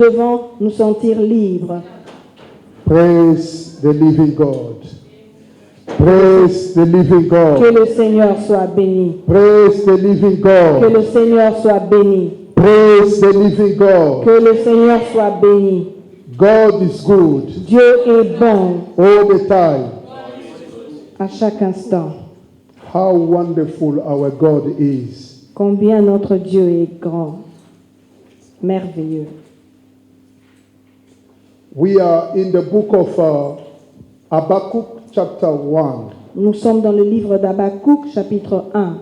devons nous sentir libres. Praise the living God. Praise the living God. Que le Seigneur soit béni. Praise the living Que God. le Seigneur soit béni. Praise the living God. Que le Seigneur soit béni. God is good Dieu est bon all the time. à chaque instant. How wonderful our God is. Combien notre Dieu est grand, merveilleux. We are in the book of Habakkuk chapter 1. Nous sommes dans le livre d'Habakkuk, chapitre 1,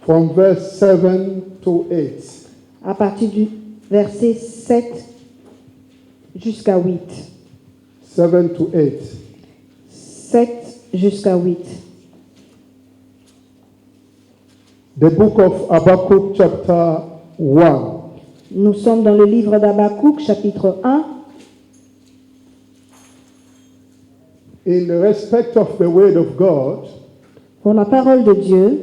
From verse 7 to 8. à partir du verset 7 jusqu'à 8. 7 to 8. 7 jusqu'à 8. The book of Habakkuk chapter 1. Nous sommes dans le livre d'Habakkuk, chapitre 1, In respect of the word of God, pour la parole de Dieu,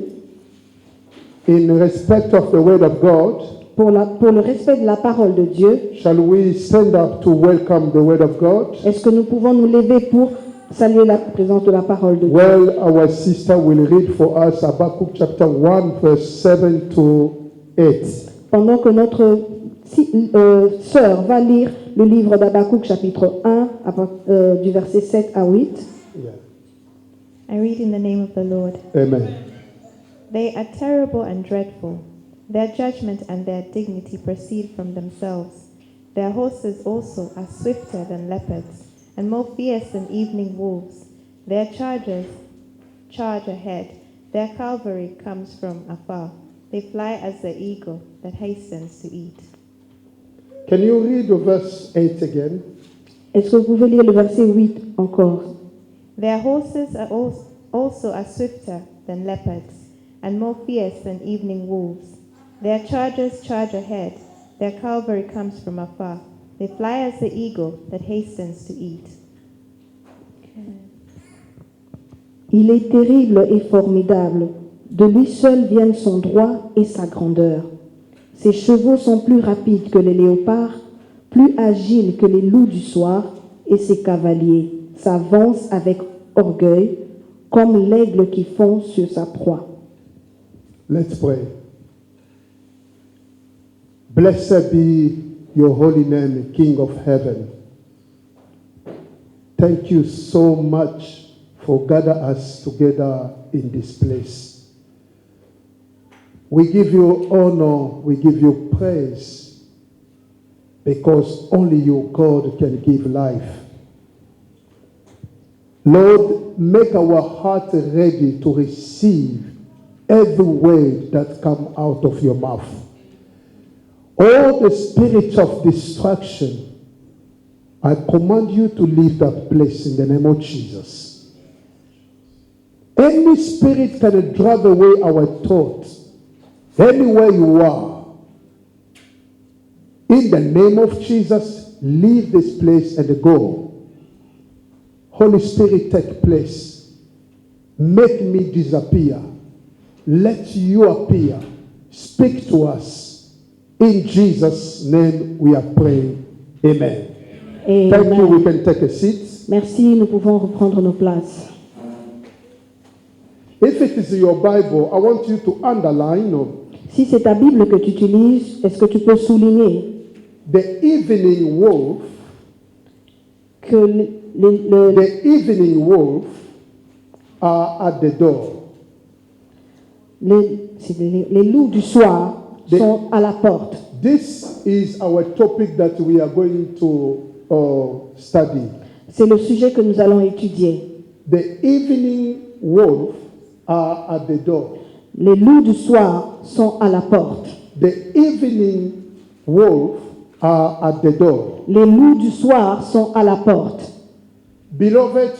in respect of the word of God, pour le respect de la parole de Dieu. shall we stand up to welcome the word of God? Est-ce que nous pouvons nous lever pour saluer la présence de la parole de Dieu? Well, our sister will read for us Habakkuk chapter 1, verse 7 to 8. Pendant que notre sœur va lire le livre d'Habakkuk, chapitre 1, du verset 7 à 8. Yeah. I read in the name of the Lord. Amen. They are terrible and dreadful. Their judgment and their dignity proceed from themselves. Their horses also are swifter than leopards, and more fierce than evening wolves. Their chargers charge ahead. Their cavalry comes from afar. They fly as the eagle that hastens to eat. Can you read the verse 8 again? Est-ce que vous pouvez lire le verset 8 encore? Their horses are also are swifter than leopards, and more fierce than evening wolves. Their chargers charge ahead. Their cavalry comes from afar. They fly as the eagle that hastens to eat. Il est terrible et formidable. De lui seul viennent son droit et sa grandeur. Ses chevaux sont plus rapides que les léopards, plus agiles que les loups du soir, et ses cavaliers s'avancent avec orgueil, comme l'aigle qui fond sur sa proie. Let's pray. Blessed be your holy name, King of heaven. Thank you so much for gathering us together in this place. We give you honor, we give you praise, because only you, God, can give life. Lord, make our heart ready to receive every word that comes out of your mouth. All the spirits of distraction, I command you to leave that place in the name of Jesus. Any spirit can drive away our thoughts. Anywhere you are, in the name of Jesus, leave this place and go. Holy Spirit, take place. Make me disappear. Let you appear. Speak to us. In Jesus' name we are praying. Amen. Amen. Thank you. We can take a seat. Merci, nous pouvons reprendre nos places. If it is your Bible, I want you to underline Si c'est ta Bible que tu utilises, est-ce que tu peux souligner the evening wolf. que The evening wolf are at the door. les loups du soir sont à la porte? This is our topic that we are going to study. C'est le sujet que nous allons étudier. The evening wolf are at the door. Les loups du soir sont à la porte. The evening wolf are at the door. Les loups du soir sont à la porte. Beloved,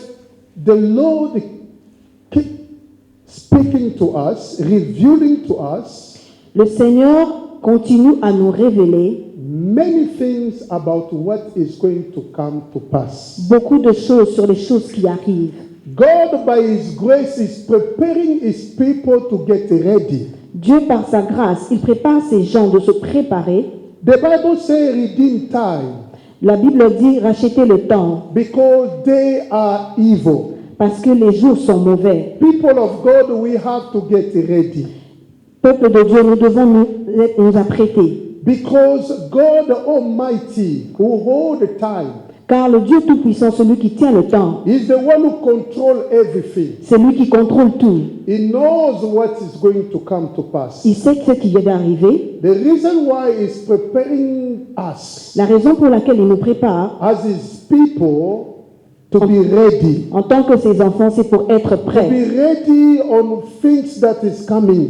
the Lord keep speaking to us, revealing to us Le Seigneur continue à nous révéler many things about what is going to come to pass. beaucoup de choses sur les choses qui arrivent. God, by His grace, is preparing His people to get ready. Dieu, par sa grâce, il prépare ces gens de se préparer. The Bible says redeem time La Bible dit racheter le temps because they are evil. parce que les jours sont mauvais. People of God, we have to get ready Peuple de Dieu, nous devons nous apprêter. because God Almighty, who hold the time, Car le Dieu Tout-Puissant, celui qui tient le temps, is the one who controls everything. c'est lui qui contrôle tout. He knows what is going to come to pass. Il sait ce qui vient d'arriver. The reason why he's preparing us La raison pour laquelle il nous prépare as his people to be ready. en tant que ses enfants, c'est pour être To prêts. be ready on things that is coming.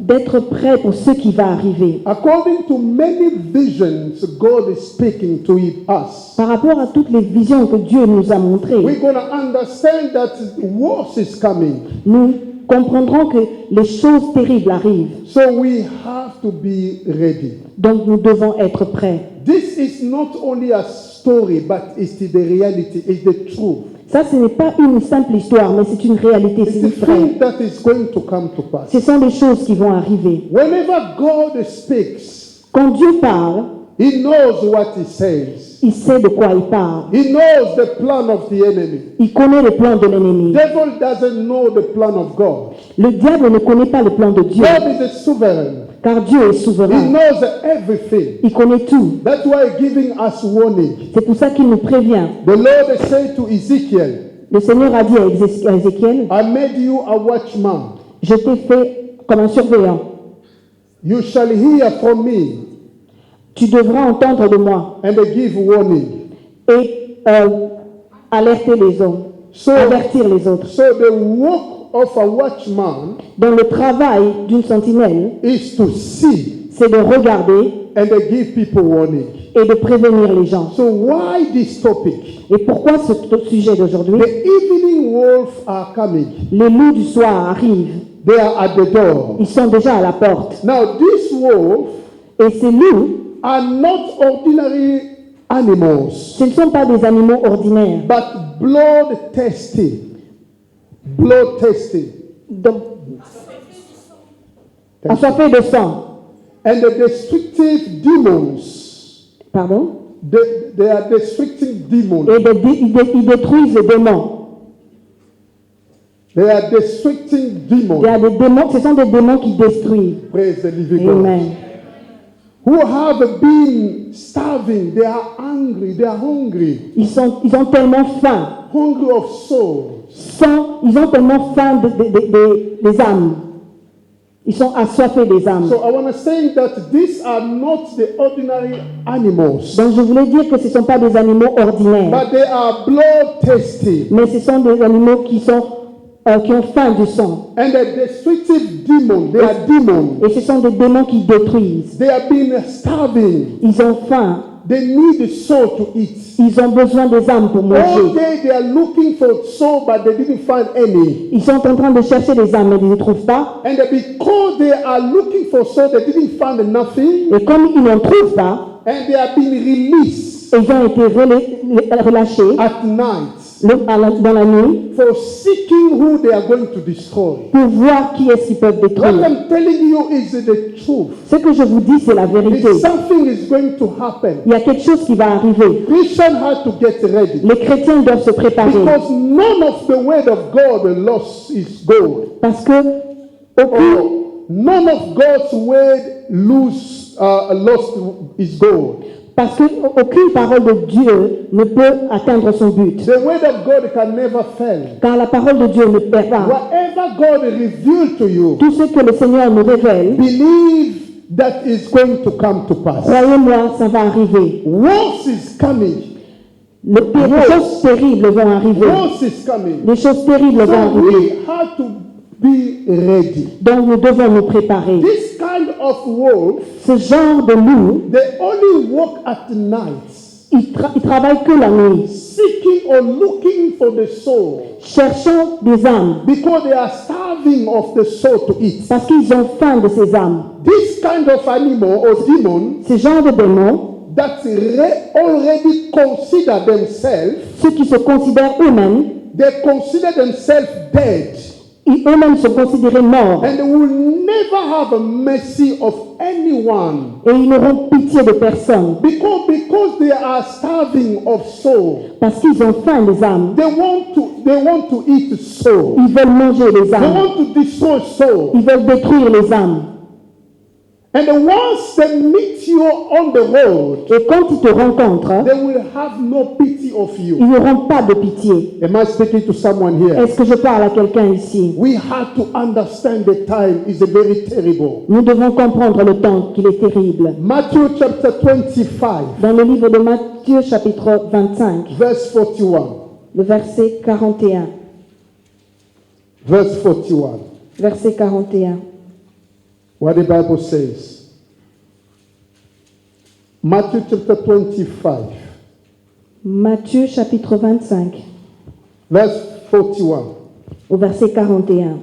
D'être prêts pour ce qui va arriver. According to many visions God is speaking to us. Par rapport à toutes les visions que Dieu nous a montrées, We're going to understand that worse is coming. nous comprendrons que les choses terribles arrivent. So we have to be ready. Donc nous devons être prêts. This is not only a story, but it's the reality, it's the truth. Ça, ce n'est pas une simple histoire, mais c'est une réalité, It's c'est the une vraie. thing that is going to come to pass. Ce sont des choses qui vont arriver. Whenever God speaks, Quand Dieu parle, He knows what He says. il sait de quoi il parle. He knows the plan of the enemy. Il connaît les plans de l'ennemi. Devil doesn't know the plan of God. Le diable ne connaît pas le plan de Dieu, God is a sovereign. car Dieu est He souverain. knows everything. Il connaît tout. That's why He's giving us warning. C'est pour ça qu'il nous prévient. The Lord said to Ezekiel, Le Seigneur a dit à Ézéchiel, I made you a watchman. je t'ai fait comme un surveillant. You shall hear from me Tu devras entendre de moi and give warning. et alerter les autres, So, avertir les autres. so the work of a watchman Dans le travail d'une sentinelle, is to see c'est de regarder and give people warning. et de prévenir les gens. So why this topic? Et pourquoi ce sujet d'aujourd'hui? The evening wolves are coming. Les loups du soir arrivent. They are at the door. Ils sont déjà à la porte. Now these wolves Et ces loups, are not ordinary animals, ce ne sont pas des animaux ordinaires. but blood-thirsty. Blood-thirsty. Donc, assoiffés de sang. And the destructive demons, Pardon? they are destructing demons. Et ils détruisent les démons. They are destructing Il y demons. a des démons, ce sont des démons qui détruisent. Praise the living God. Amen. Who have been starving, they are hungry, they are hungry. Ils ont tellement faim. Hungry of soul. Ils ont tellement faim des âmes. Ils sont assoiffés des âmes. So I want to say that these are not the ordinary animals, Donc je voulais dire que ce ne sont pas des animaux ordinaires, but they are blood-thirsty. mais ce sont des animaux qui ont faim du sang. And the destructive demons, they are demons. Et ce sont des démons qui détruisent. They have been starving. Ils ont faim. They need the soul to eat. Ils ont besoin des âmes pour All manger. day they are looking for soul, but they didn't find any. Ils sont en train de chercher des âmes, mais ils ne trouvent pas. And because they are looking for soul, they didn't find nothing. Et comme ils n'en trouvent pas, And they have been released ils ont été relâchés at night dans la nuit for seeking who they are going to destroy. pour voir qui est-ce qu'ils peuvent What détruire. I'm telling you is the truth. Ce que je vous dis, c'est la vérité. If something is going to happen, Il y a quelque chose qui va arriver. Christians have to get ready. Les chrétiens doivent se préparer Because none of the word of God lost its gold. parce que None of God's word lost its gold. aucune parole de Dieu ne peut atteindre son but. The word of God can never fail. Car la parole de Dieu ne perd pas. Whatever God revealed to you, Tout ce que le Seigneur nous révèle, believe that is going to come to pass. croyez-moi, ça va arriver. Worse is coming. Les choses terribles vont arriver. Worse is coming. Les choses terribles vont So arriver. we have to be ready. Donc nous devons nous préparer. This kind of wolf, Ce genre de loup, they only walk at night, il travaille que la nuit, seeking or looking for the soul, cherchant des âmes, because they are starving of the soul to eat. parce qu'ils ont faim de ces âmes. This kind of animal or demon Ce genre de démons, that already consider themselves, ceux qui se considèrent eux-mêmes, they consider themselves dead. eux-mêmes sont considérés morts. And they will never have mercy of anyone. Et ils n'auront pitié de personne. Because they are starving of soul. Parce qu'ils ont faim, les âmes. They want to eat soul. Ils veulent manger les They âmes. want to destroy soul. Ils veulent détruire les âmes. And once they meet you on the road, Et quand ils te rencontrent, they will have no pity of you. ils n'auront pas de pitié. Am I speaking to someone here? Est-ce que je parle à quelqu'un ici? We have to understand the time is very terrible. Nous devons comprendre le temps qu'il est terrible. Matthew chapter 25, Dans le livre de Matthieu chapitre 25, verse 41. le verset 41. Verse 41. Verset 41. What the Bible says. Matthew chapter 25, Matthieu chapitre 25, verse 41. au verset 41.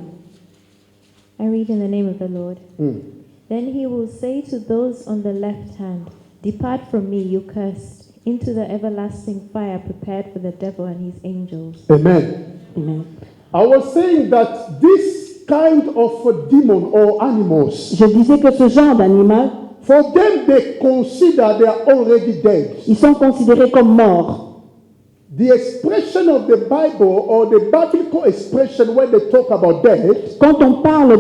I read in the name of the Lord. Mm. Then he will say to those on the left hand, "Depart from me, you cursed, into the everlasting fire prepared for the devil and his angels." Amen. Amen. I was saying that this kind of demon or animals, Je disais que ce genre d'animal, for them they consider they are already dead. ils sont considérés comme morts. The expression of the Bible or the biblical expression when they talk about death, Quand on parle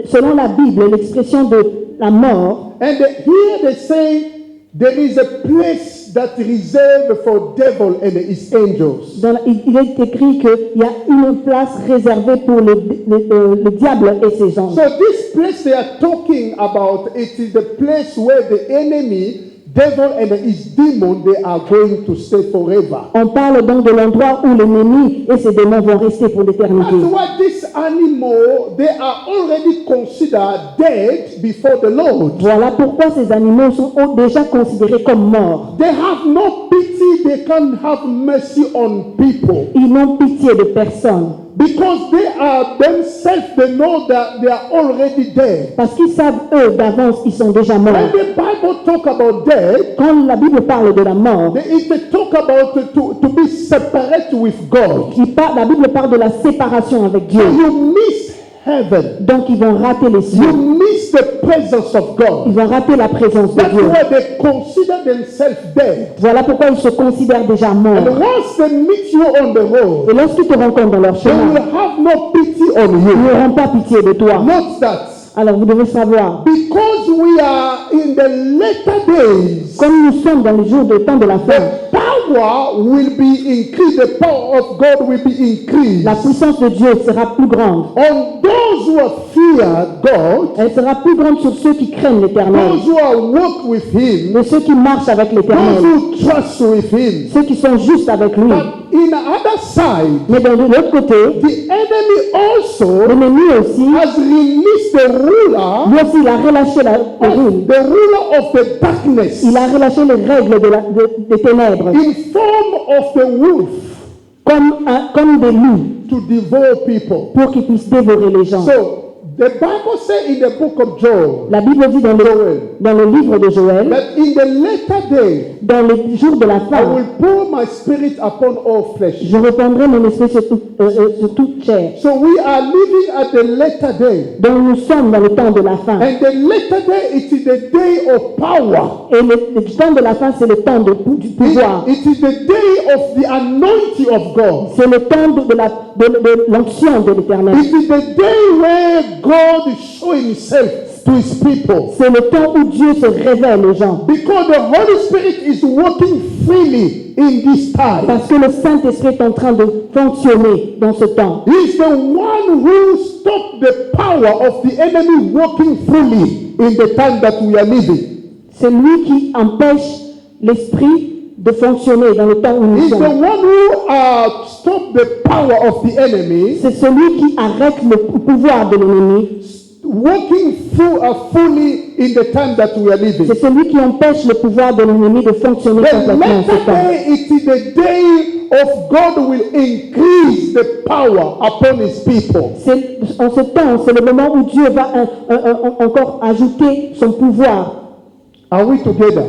selon la Bible, l'expression de la mort, and here they say there is a place that reserved for devil and his angels. il est écrit qu'il y a une place réservée pour le diable et ses anges. So this place they are talking about, it is the place where the enemy, devil and his demon, they are going to stay forever. On parle donc de l'endroit où l'ennemi et ses démons vont rester pour l'éternité. That's why this animal, they are already considered dead before the Lord. Voilà pourquoi ces animaux sont déjà considérés comme morts. They have no pity, they can't have mercy on people. Ils n'ont pitié de personne. Because they are themselves, they know that they are already dead. Parce qu'ils savent, eux, d'avance, ils sont déjà When morts. the Bible talk about death, Quand la Bible parle de la mort, it talk about to be separate with God. la Bible parle de la séparation avec Dieu. You miss heaven. Donc ils vont rater les cieux. You miss the presence of Ils God. vont rater la présence de That's Dieu. why they consider themselves dead. Voilà pourquoi ils se considèrent déjà And morts. once they meet you on the road, Et lorsqu'ils te rencontrent dans leur they will chemin, have no pity on ils you. n'auront pas pitié de toi. Note that. Alors vous devez savoir, Because we are in the later days, comme nous sommes dans les jours de temps de la fin, the power will be increased. The power of God will be increased. la puissance de Dieu sera plus grande. On those who fear God, Elle sera plus grande sur ceux qui craignent l'Éternel, those who are walk with Him, de ceux qui marchent avec those l'Éternel, who trust with Him. ceux qui sont justes avec lui. But in the other side, Mais de l'autre côté, the enemy also l'ennemi aussi, has released the ruler, lui aussi, il a relâché the ruler of the darkness, il a relâché les règles des ténèbres, in form of the wolf, comme des loups, to devour people. pour qu'ils puissent dévorer les gens. So the Bible says in the book of Joel La Bible dit dans le livre de Joël, that in the later day dans les jours de la I fin, will pour my spirit upon all flesh. je répandrai mon esprit sur toute chair. So we are living at the later day. Donc nous sommes dans le temps de la fin. And the later day, it is the day of power. Et le temps de la fin, c'est le temps du pouvoir. It is the day of the anointing of God. C'est le temps de l'onction de l'Éternel. It is the day where God show himself to his people. C'est le temps où Dieu se révèle aux gens. Because the Holy Spirit is working freely in this time. Parce que le Saint-Esprit est en train de fonctionner dans ce temps. He is the one who stopped the power of the enemy working freely in the time that we are living. C'est lui qui empêche l'esprit de fonctionner dans le temps où nous He is the sommes. one who stopped the power of the enemy C'est celui qui arrête le pouvoir de l'ennemi. working fully in the time that we are living. C'est celui qui empêche le pouvoir de l'ennemi de fonctionner The complètement en ce latter temps. day, it is the day of God will increase the power upon his people. En ce temps, c'est le moment où Dieu va encore ajouter son pouvoir. Are we together?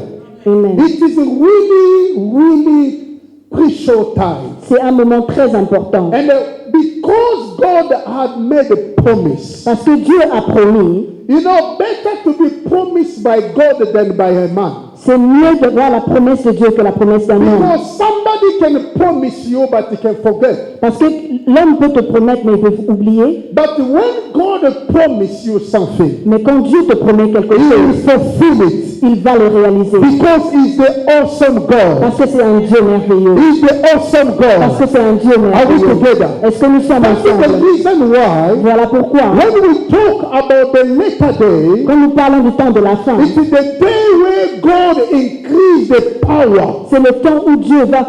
Amen. It is a really, really crucial time. C'est un moment très important. And because because God had made a promise. Parce que Dieu a promis. You know, better to be promised by God than by a man. C'est mieux de voir la promesse de Dieu que la promesse d'un homme. Because somebody can promise you, but he can forget. Parce que l'homme peut te promettre, mais il peut oublier. But when God promises you something, Mais quand Dieu te promet quelque He will chose, fulfill it. il va le réaliser. Because He's the awesome God. Parce que c'est un Dieu merveilleux. He's the awesome Parce que God. c'est un Dieu Are we merveilleux. together? Est-ce que nous sommes That is the ensemble? reason why Voilà pourquoi, when we talk about the later day, quand nous parlons du temps de la fin, it is the day where God increased the power c'est le temps où Dieu va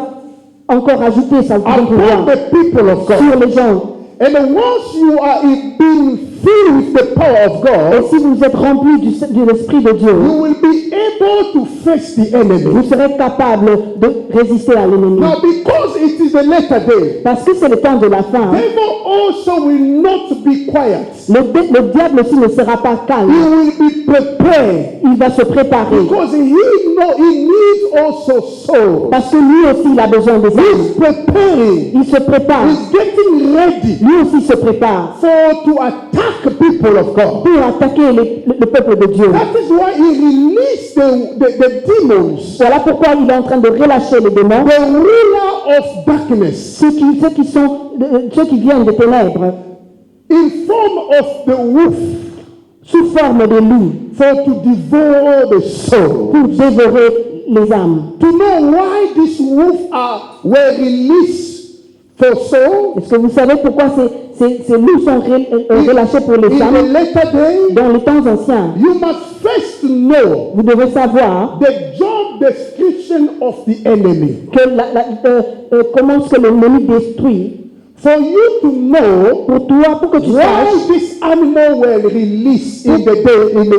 encore ajouter sa upon pouvoir the people of God. sur les gens. And once you are being filled with the power of Et God, si vous êtes remplis de l'Esprit de Dieu, you will be able to face the vous enemy. serez capable de résister à l'ennemi. Now, because it is the later day, Parce que c'est le temps de la fin. devil also will not be quiet. Le diable aussi ne sera pas He calme. will be prepared Il va se préparer. because he needs also soul. Parce que lui aussi, il a besoin de ça. He's preparing. Il se prépare. He's getting ready Lui aussi se prépare to attack people of God. pour attaquer le peuple de Dieu. That is why he released the demons, Voilà pourquoi il est en train de relâcher les démons, the ruler of darkness, ceux qui viennent des ténèbres, in form of the wolf, sous forme de loups, for to devour the soul. pour dévorer les âmes. To know why these wolves were released for soul Est-ce que vous savez pourquoi ces loups sont relâchés pour les in the âmes later day? dans les temps anciens? You must first know Vous devez savoir the job description of the enemy. que comment est-ce que l'ennemi détruit. For you to know Pour toi, pour que tu why saches, this animal were released in the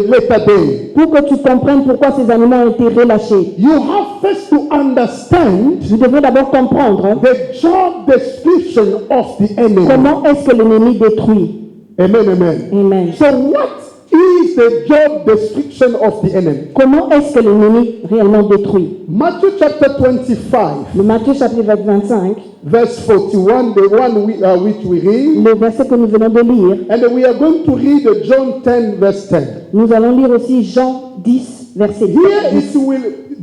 later day, pour que tu comprennes pourquoi ces animaux ont été relâchés. you have first to understand Vous devez d'abord comprendre the job description of the enemy. comment est-ce que l'ennemi détruit. Amen, amen. Amen. So what is the job description of the enemy? Comment est-ce que l'ennemi réellement détruit? Matthew chapter 25, Le Matthieu chapitre 25, verse 41, the one which we read, le verset que nous venons de lire, and we are going to read John 10, verse 10. nous allons lire aussi Jean 10, verset 10. Here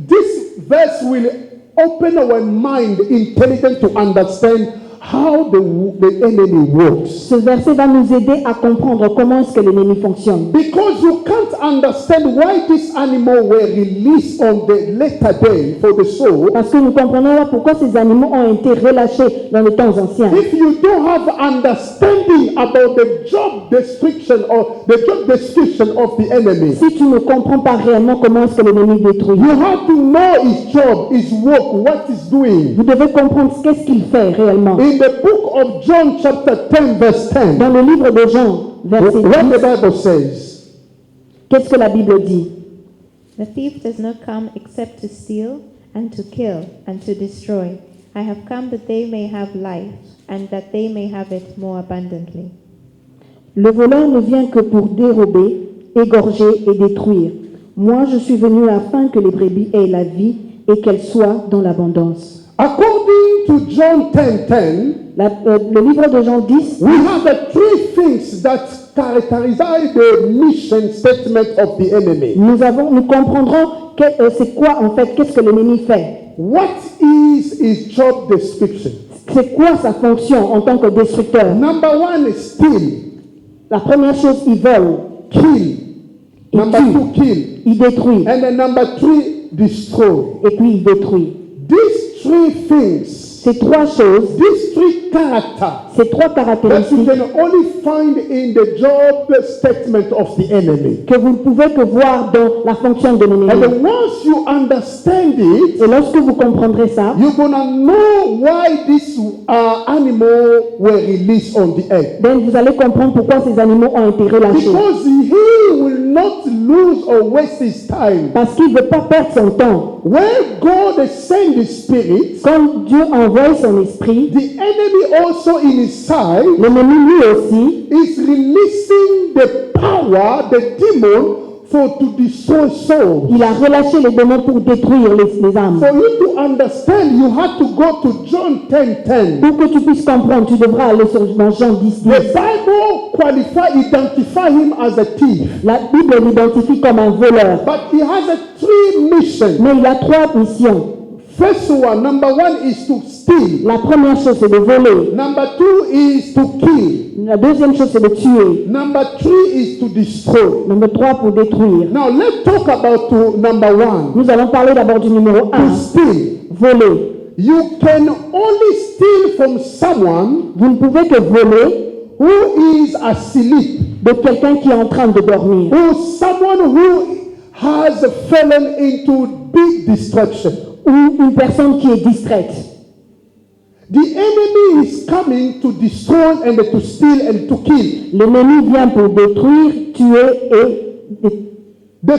this verse will open our mind intelligent to understand how the enemy works. Ce verset va nous aider à comprendre comment est-ce que l'ennemi fonctionne. Because you can't understand why this animal were released on the later day for the soul Parce que nous comprenons là pourquoi ces animaux ont été relâchés dans les temps anciens. if you don't have understanding about the job description of the enemy. Si tu ne comprends pas réellement comment est-ce que l'ennemi détruit, You have to know his job, his work, what he's doing. vous devez comprendre qu'est-ce qu'il fait réellement. In the book of John chapter 10 verse 10, Dans le livre de Jean, verset what the 10, Bible says, qu'est-ce que la Bible dit? The thief does not come except to steal and to kill and to destroy. I have come that they may have life and that they may have it more abundantly. Le voleur ne vient que pour dérober, égorger et détruire. Moi, je suis venu afin que les brebis aient la vie et qu'elles soient dans l'abondance. according to John 10:10, Le livre de Jean 10, we have the three things that characterize the mission statement of the enemy. nous comprendrons c'est quoi en fait, qu'est-ce que l'ennemi fait. What is his job description? C'est quoi sa fonction en tant que destructeur? Number one is steal, La première chose, il vole, kill. il Number tue, two, kill. il détruit, And then number three, destroy. et puis il détruit. These three things, Ces trois choses, these three characters, ces trois that you caractéristiques can only find in the job statement of the enemy. que vous ne pouvez que voir dans la fonction de And l'ennemi. then once you understand it, Et lorsque vous comprendrez ça, you're gonna know why this animal were released on the earth. ben vous allez comprendre pourquoi ces animaux ont été relâchés. Because he will not lose or waste his time. Parce qu'il ne veut pas perdre son temps. When God sends the Spirit, Quand Dieu envoie son esprit, the enemy also in his side l'ennemi lui aussi is releasing the power, the demon, to destroy souls. Il a relâché les démons pour détruire les âmes. For you to understand, you have to go to John 10:10. Pour que tu puisses comprendre, tu devras aller dans Jean 10, 10. The Bible identify him as a thief. La Bible l'identifie comme un voleur. But he has a 3 missions. Mais il a 3 missions. First one, number 1 is to steal. La première chose, c'est de voler. Number 2 is to kill. La deuxième chose, c'est de tuer. Number 3 is to destroy. Numéro 3, pour détruire. Now let's talk about number 1. Nous allons parler d'abord du numéro 1. To steal. Voler. You can only steal from someone Vous ne pouvez que voler who is asleep, de quelqu'un qui est en train de dormir. or someone who has fallen into big destruction. Ou une personne qui est distraite. The enemy is coming to destroy and to steal and to kill. L'ennemi vient pour détruire, tuer et The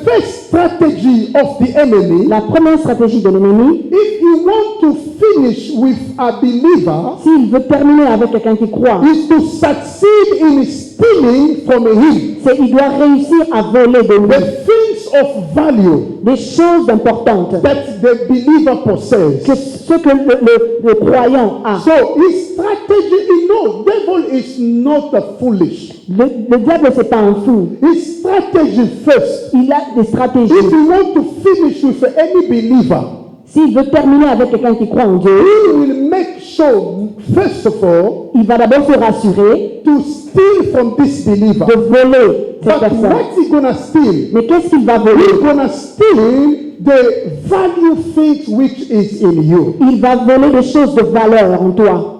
first strategy of the enemy, la première stratégie de l'ennemi, if you want to finish with a believer, s'il veut terminer avec quelqu'un qui croit, is to succeed in stealing from him c'est il doit réussir à voler de lui the things of value des choses importantes that the believer possesses. que ce que le croyant a. So his strategy, devil is not foolish. Le diable, c'est pas un fou. His strategy first, Il a des stratégies. if you want to finish with any believer, S'il veut terminer avec quelqu'un qui croit en Dieu, he will make sure, first of all, il va d'abord se rassurer to steal from this believer. de voler cette But personne. what's he gonna steal? Mais qu'est-ce qu'il va He's voler? gonna steal the value things which is in you. Il va voler des choses de valeur en toi.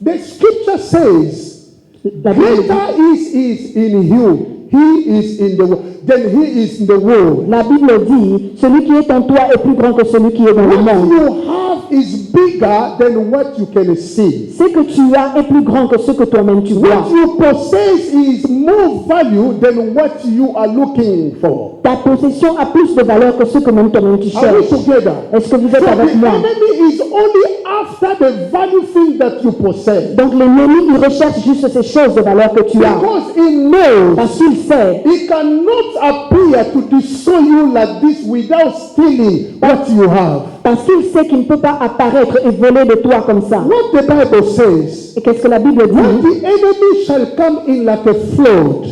The scripture says, La Bible, greater is in you. He is in the world. Then he is in the world. la Bible dit, celui qui est en toi est plus grand que celui qui est dans le What monde. you have is bigger than what you can see. Ce que tu as est plus grand que ce que toi-même tu vois. What you possess is more value than what you are looking for. Ta possession a plus de valeur que ce que même toi-même tu Are we cherches. together? Est-ce que vous So êtes the avec moi? enemy is only after the value thing that you possess. Donc l'ennemi, il recherche juste ces choses de valeur que tu as. Because he knows Parce qu'il sait, he cannot appear to destroy you like this without stealing what you have. parce qu'il sait qu'il ne peut pas apparaître et voler de toi comme ça. What the Bible says, Et qu'est-ce que la Bible when dit? the enemy shall come in like a flood,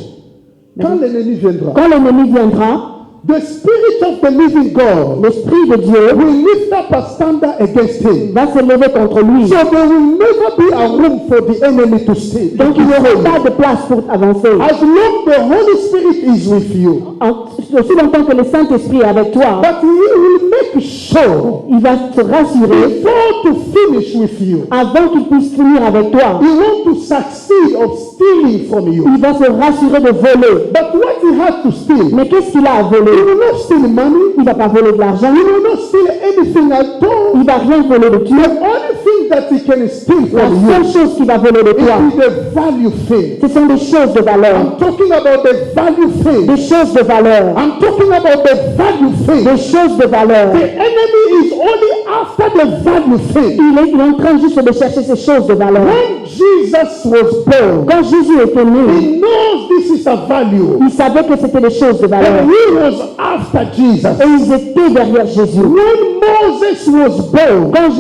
quand l'ennemi viendra, Quand l'ennemi viendra, the spirit of the living God l'Esprit de Dieu will lift up a standard against him. va se lever contre lui. So there will never be a room for the enemy to stay. Donc il n'y aura pas de place pour avancer. As long the Holy Spirit is with you, Aussi longtemps que le Saint-Esprit est avec toi, but he will make sure il va se rassurer before to finish with you. avant qu'il puisse finir avec toi. He wants to succeed of stealing from you. Il va se rassurer de voler. But what he has to steal, Mais qu'est-ce qu'il a à he voler? will not steal money. Il ne va pas voler de l'argent. He will not steal anything at all. Il ne va rien voler de The toi. only thing that he can steal La from seule you chose qu'il va voler de toi, is the value thing. ce sont des choses de valeur. I'm talking about the value thing. Des choses de valeur. I'm talking about the value thing. Des choses de valeur. The enemy is only after the value thing. Il est en train juste de chercher ces choses de valeur. When Jesus was born, Quand Jésus était né, he knows this is a value. il savait que c'était des choses de valeur. And he was after Jesus. Et ils étaient derrière Jésus. When Moses was born, Quand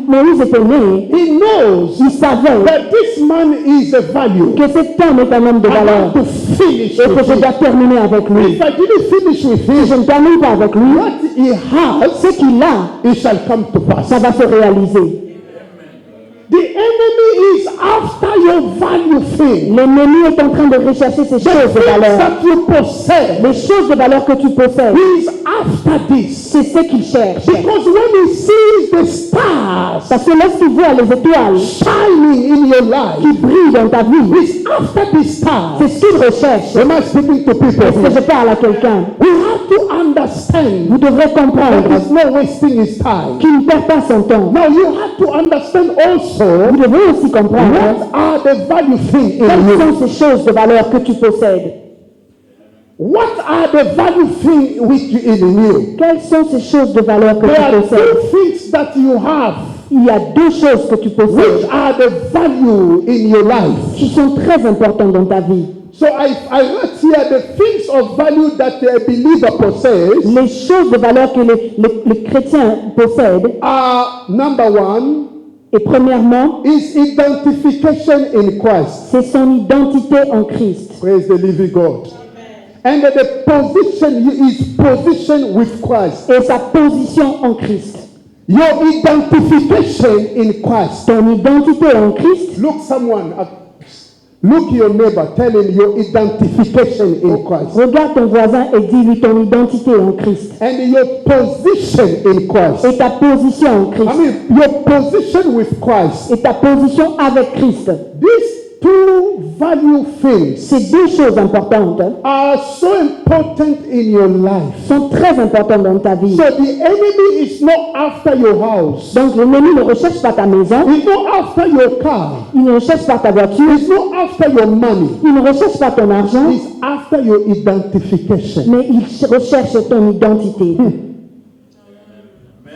Moïse était né, he knows il savait that this man is a value. que cet homme est un homme de I valeur. have to finish Et que with je him. dois terminer avec lui. If I didn't finish with Si je him, ne termine pas avec lui, what he has, ce qu'il a, it shall come to pass. ça va se réaliser. The enemy is after your value thing. L'ennemi est en train de rechercher ces The choses de things valeur. that you possess. Les choses de valeur que tu possèdes, He is after this. c'est ce qu'il cherche. Because when he sees the stars Parce que lorsqu'il voit les étoiles shining in your life, qui brillent dans ta vie, he's after these stars. c'est ce qu'il recherche. Am I speaking to people Est-ce que je here? parle à quelqu'un? We have to understand Vous devrez that comprendre he's not wasting his time. qu'il ne perd pas son temps. Now you have to understand also Vous devez aussi comprendre what are the value things in quelles you. sont ces choses de valeur que tu possèdes. What are the value things which in you? Quelles sont ces choses de valeur que There are tu possèdes? two things that you have Il y a deux choses que tu which possèdes are the value in your life. qui sont très importantes dans ta vie. So I wrote here the things of value that a believer possesses Les choses de valeur que les chrétiens possèdent, are number one, et premièrement, is identification in Christ. c'est son identité en Christ. Praise the living God. And the position is position with Christ. Et sa position en Christ. Your identification in Christ. Ton identité en Christ. Look your neighbor, tell him your identification in Christ. Regarde ton voisin et dis-lui ton identité en Christ. And your position in Christ. Et ta position en Christ. I mean, your position with Christ. Et ta position avec Christ. These two value things Ces deux choses importantes are so important in your life. sont très importantes dans ta vie. So the enemy is not after your house. Donc l'ennemi ne recherche pas ta maison, He's not after your car. il ne recherche pas ta voiture, He's not after your money. il ne recherche pas ton argent, He's after your identification. mais il recherche ton identité.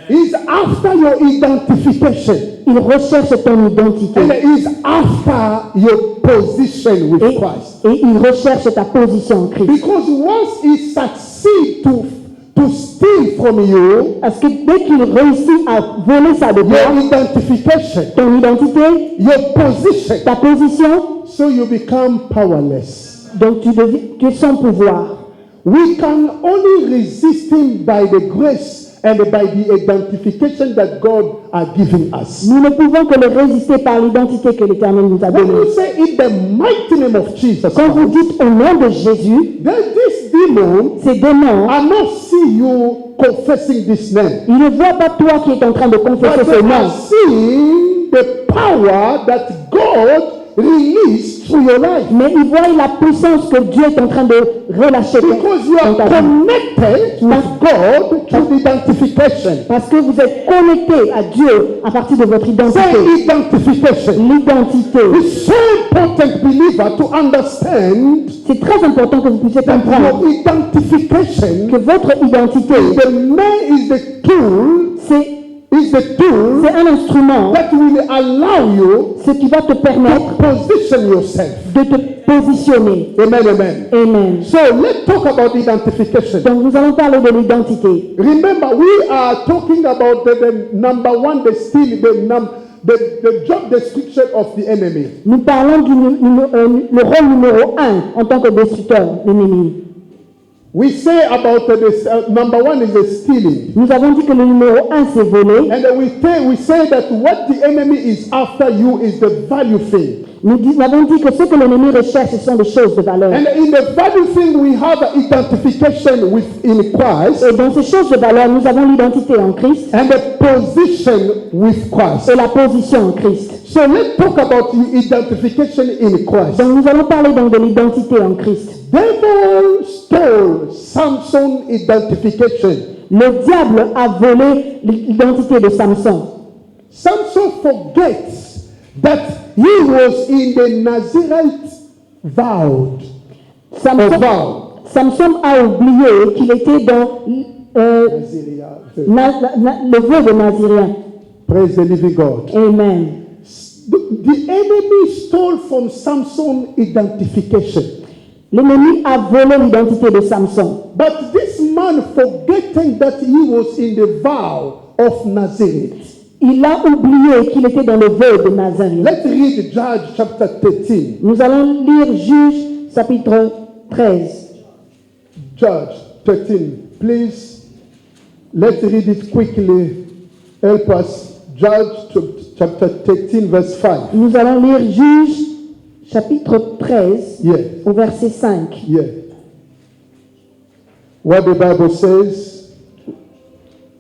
He's after your identification. Il recherche ton identité. And he's after your position with Christ. Et il recherche ta position en Christ. Because once he succeeds to steal from you, Parce que dès qu'il réussit à voler ça de toi, your identification, ton identité, your position, ta position, so you become powerless. donc tu es sans pouvoir. We can only resist him by the grace and by the identification that God has given us. Nous ne pouvons que le résister par l'identité que l'Éternel nous a When donnée. you say in the mighty name of Jesus Quand vous Christ, dites au nom de Jésus, then this demon ces démons, I not see you confessing this name, ils ne voient pas toi qui es en train de confesser but ce they nom, are seeing the power that God released through your life. mais ils voient la puissance que Dieu est en train de relâcher Because you dans are ta vie. connected with God through identification. Parce que vous êtes connecté à Dieu à partir de votre identité. Say identification. L'identité. It's so important, believer, to understand C'est très important que vous puissiez that comprendre your identification que votre identité, is the tool c'est un instrument, that will allow you ce qui va te permettre to position yourself. de te positionner. Amen, amen. Amen. So let's talk about identification. Donc nous allons parler de l'identité. Remember, we are talking about the number one, the job description of the enemy. Nous parlons le rôle numéro 1 en tant que destructeur l'ennemi. We say about this number one is the stealing. Nous avons dit que le numéro 1 c'est voler. And then we say that what the enemy is after you is the value thing. Nous avons dit que ce que l'ennemi recherche, ce sont des choses de valeur. And in the value thing, we have identification in Christ. Et dans ces choses de valeur, nous avons l'identité en Christ And the position with Christ. et la position en Christ. So let's talk about the identification in Christ. Donc nous allons parler donc de l'identité en Christ. Devil stole Samson's identification. Le diable a volé l'identité de Samson. Samson forgets that he was in the Nazirite vow. Samson a oublié qu'il était dans le vœu de Nazirien. Praise the living God. Amen. The enemy stole from Samson's identification. L'ennemi a volé l'identité de Samson. But this man, forgetting that he was in the vow of Nazareth. Il a oublié qu'il était dans le vœu de Nazareth. Let's read Judges chapter 13. Nous allons lire Juge chapitre 13. Judge 13, please. Let's read it quickly. Help us. Judge chapter 13, verse 5. Nous allons lire Juge chapitre 13 Yeah. au verset 5. Yeah. What the Bible says.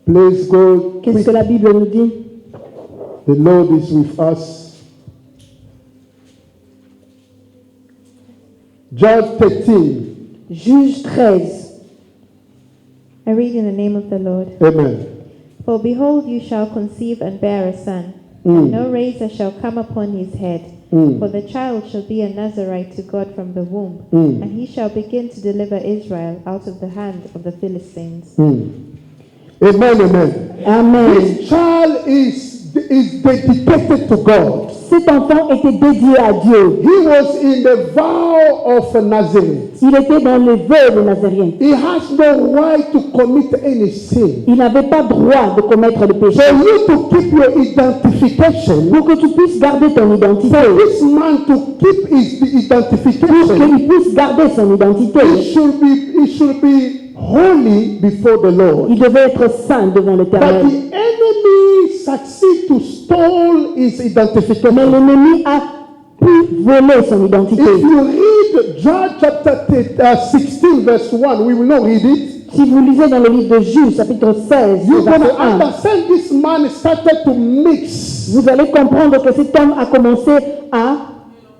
Please go. Qu'est-ce que la Bible nous dit? The Lord is with us. Judge 13. Juge 13. I read in the name of the Lord. Amen. For behold, you shall conceive and bear a son, and no razor shall come upon his head. For the child shall be a Nazarite to God from the womb, and he shall begin to deliver Israel out of the hand of the Philistines. Amen, amen. Amen. This child is is dedicated to God. Cet enfant était dédié à Dieu. He was in the vow of Nazareth. Il était dans les vœux de Nazarien. He has no right to commit any sin. Il n'avait pas droit de commettre le péché. For you to keep your identification, Pour que tu puisses garder ton identité, for this man to keep his pour identification, qu'il puisse garder son identité, he should be holy before the Lord. il devait être saint devant But l'Éternel. the enemy succeeded to steal his Mais identification. l'ennemi a pu voler son identité. If you read John chapter 16 verse 1, we will not read it. Si vous lisez dans le livre de Juge, chapitre 16, You're going verset to 1, understand this man started to mix vous allez comprendre que cet homme a commencé à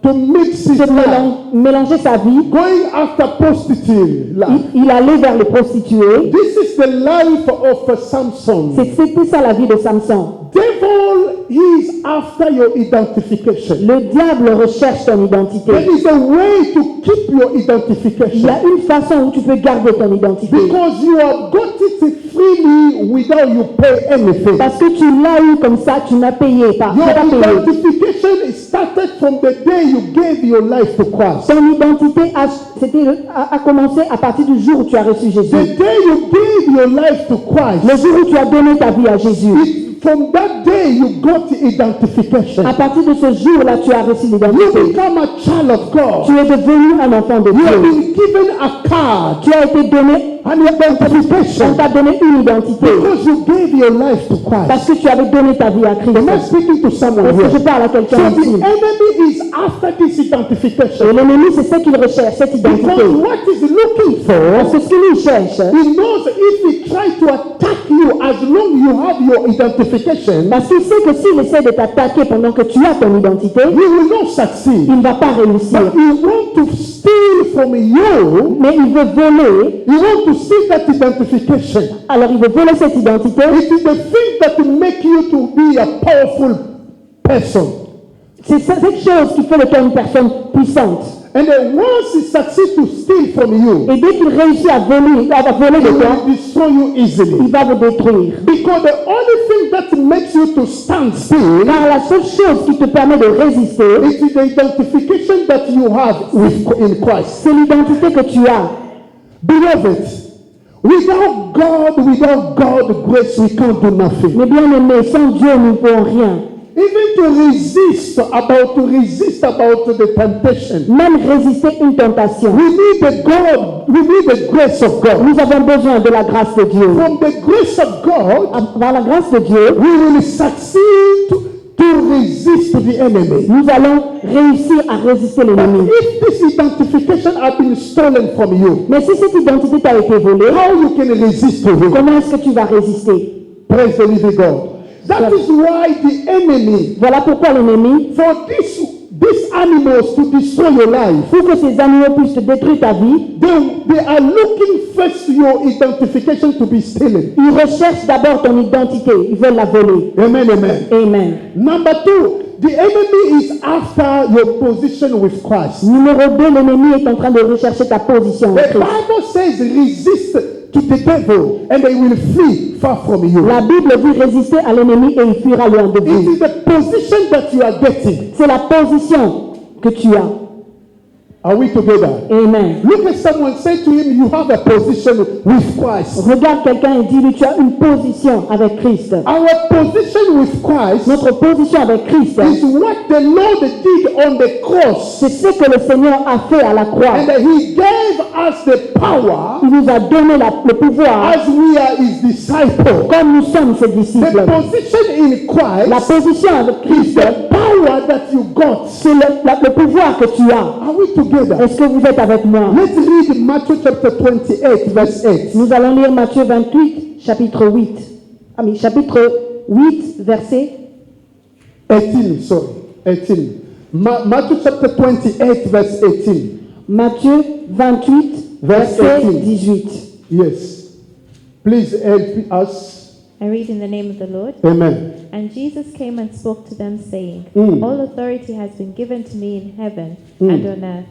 his se life, mélanger sa vie. going after prostitute life. Il allait vers les prostituées. This is the life of Samson. C'était ça la vie de Samson. Devil is after your identification. Le diable recherche ton identité. There is a way to keep your Il y identification. a une façon où tu peux garder ton identité. Because you have got it freely without you pay anything. Parce que tu l'as eu comme ça, tu n'as payé pas. Tu Your n'as pas payé. identification started from the day you gave your life to Christ. Ton identité a commencé à partir du jour où tu as reçu Jésus. The day you gave your life to Le Christ, jour où tu as donné ta vie à Jésus. from that day you got the identification. À partir de ce jour-là, tu as reçu You l'identité. become a child of God. Tu es devenu un enfant de You have Dieu. been given a card, Tu as été donné, an on identification, t'a donné une identité. because you gave your life to Parce Christ. que tu avais donné ta vie à Christ. Am I speaking to someone Est-ce que je here? parle à So quelqu'un the ici? enemy is after this Et identification. l'ennemi, c'est ce qu'il recherche, cette identité. Because what he's looking Parce for, que ce qu'il cherche, he knows if he tries to attack you as long you have your identification, parce qu'il sait que s'il essaie de t'attaquer pendant que tu as ton identité, he will not succeed. il ne va pas réussir. But he wants to steal from you. Mais il veut voler, He wants to steal that identification. alors il veut voler cette identité. It is the thing that will make you to be a powerful person. C'est cette chose qui fait de toi une personne puissante. And then once he succeeds to steal from you, Et dès qu'il réussit à voler he de toi, will destroy you il easily. va vous détruire. Because the only thing that makes you to stand still Car la seule chose qui te permet de résister, is the identification that you have in Christ. c'est l'identité que tu as. Beloved, without God's grace, we can't do nothing. Mais bien aimé, sans Dieu, nous ne pouvons rien. Even to resist about the temptation. Même résister une tentation. We need the grace of God. Nous avons besoin de la grâce de Dieu. From the grace of God, Par la grâce de Dieu, we will succeed to resist the enemy. nous allons réussir à résister But l'ennemi. if this identification has been stolen from you, Mais si cette identité t'a été volée, how you can resist to it? comment est-ce que tu vas résister? Praise the living God. That is why the enemy, Voilà pourquoi l'ennemi, for these animals to destroy your life, pour que ces animaux puissent te détruire ta vie, they are looking first your identification to be stolen. ils recherchent d'abord ton identité. Ils veulent la voler. Amen, amen. Amen. Number two, the enemy is after your position with Christ. Numéro 2, l'ennemi est en train de rechercher ta position en The Christ. Bible says resist to the devil and they will flee far from you. La Bible dit résister à l'ennemi et il fuira loin de It vous. is the position that you are getting. C'est la position que tu as. Are we together? Amen. Look at someone, say to him, you have a position with Christ. Regarde quelqu'un et dis-lui, tu as une position avec Christ. Our position with Christ Notre position avec Christ, is what the Lord did on the cross. c'est ce que le Seigneur a fait à la croix. And he gave us the power Il nous a donné le pouvoir, as we are his disciples. comme nous sommes ses The disciples. position in La Christ position avec is Christ, the power that you got. c'est le pouvoir que tu as. Are we together? Est-ce que vous êtes avec moi? Let's read Matthew chapter 28, verse 8. Nous allons lire Matthieu 28, chapitre 8. Chapitre 8, verset 18, sorry. 18. Matthew chapter 28, verse 18. Matthieu 28, verset 18. Yes. Please help us. I read in the name of the Lord. Amen. And Jesus came and spoke to them, saying, Mm. All authority has been given to me in heaven and on earth.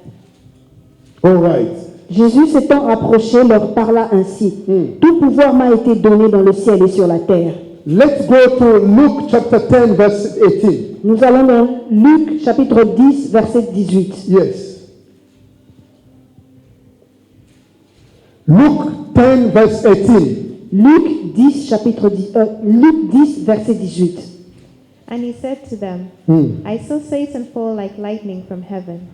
All right. Jésus s'étant approché leur parla ainsi. Mm. Tout pouvoir m'a été donné dans le ciel et sur la terre. let's go to Luke chapter 10, verse 18. Nous allons dans Luc chapitre 10, verset 18. Yes. Luke 10, verse 18. Luc 10, Luc 10, verset 18. And he said to them, I saw Satan fall like lightning from heaven.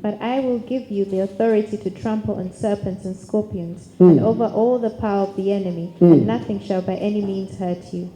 But I will give you the authority to trample on serpents and scorpions, and over all the power of the enemy, and nothing shall by any means hurt you.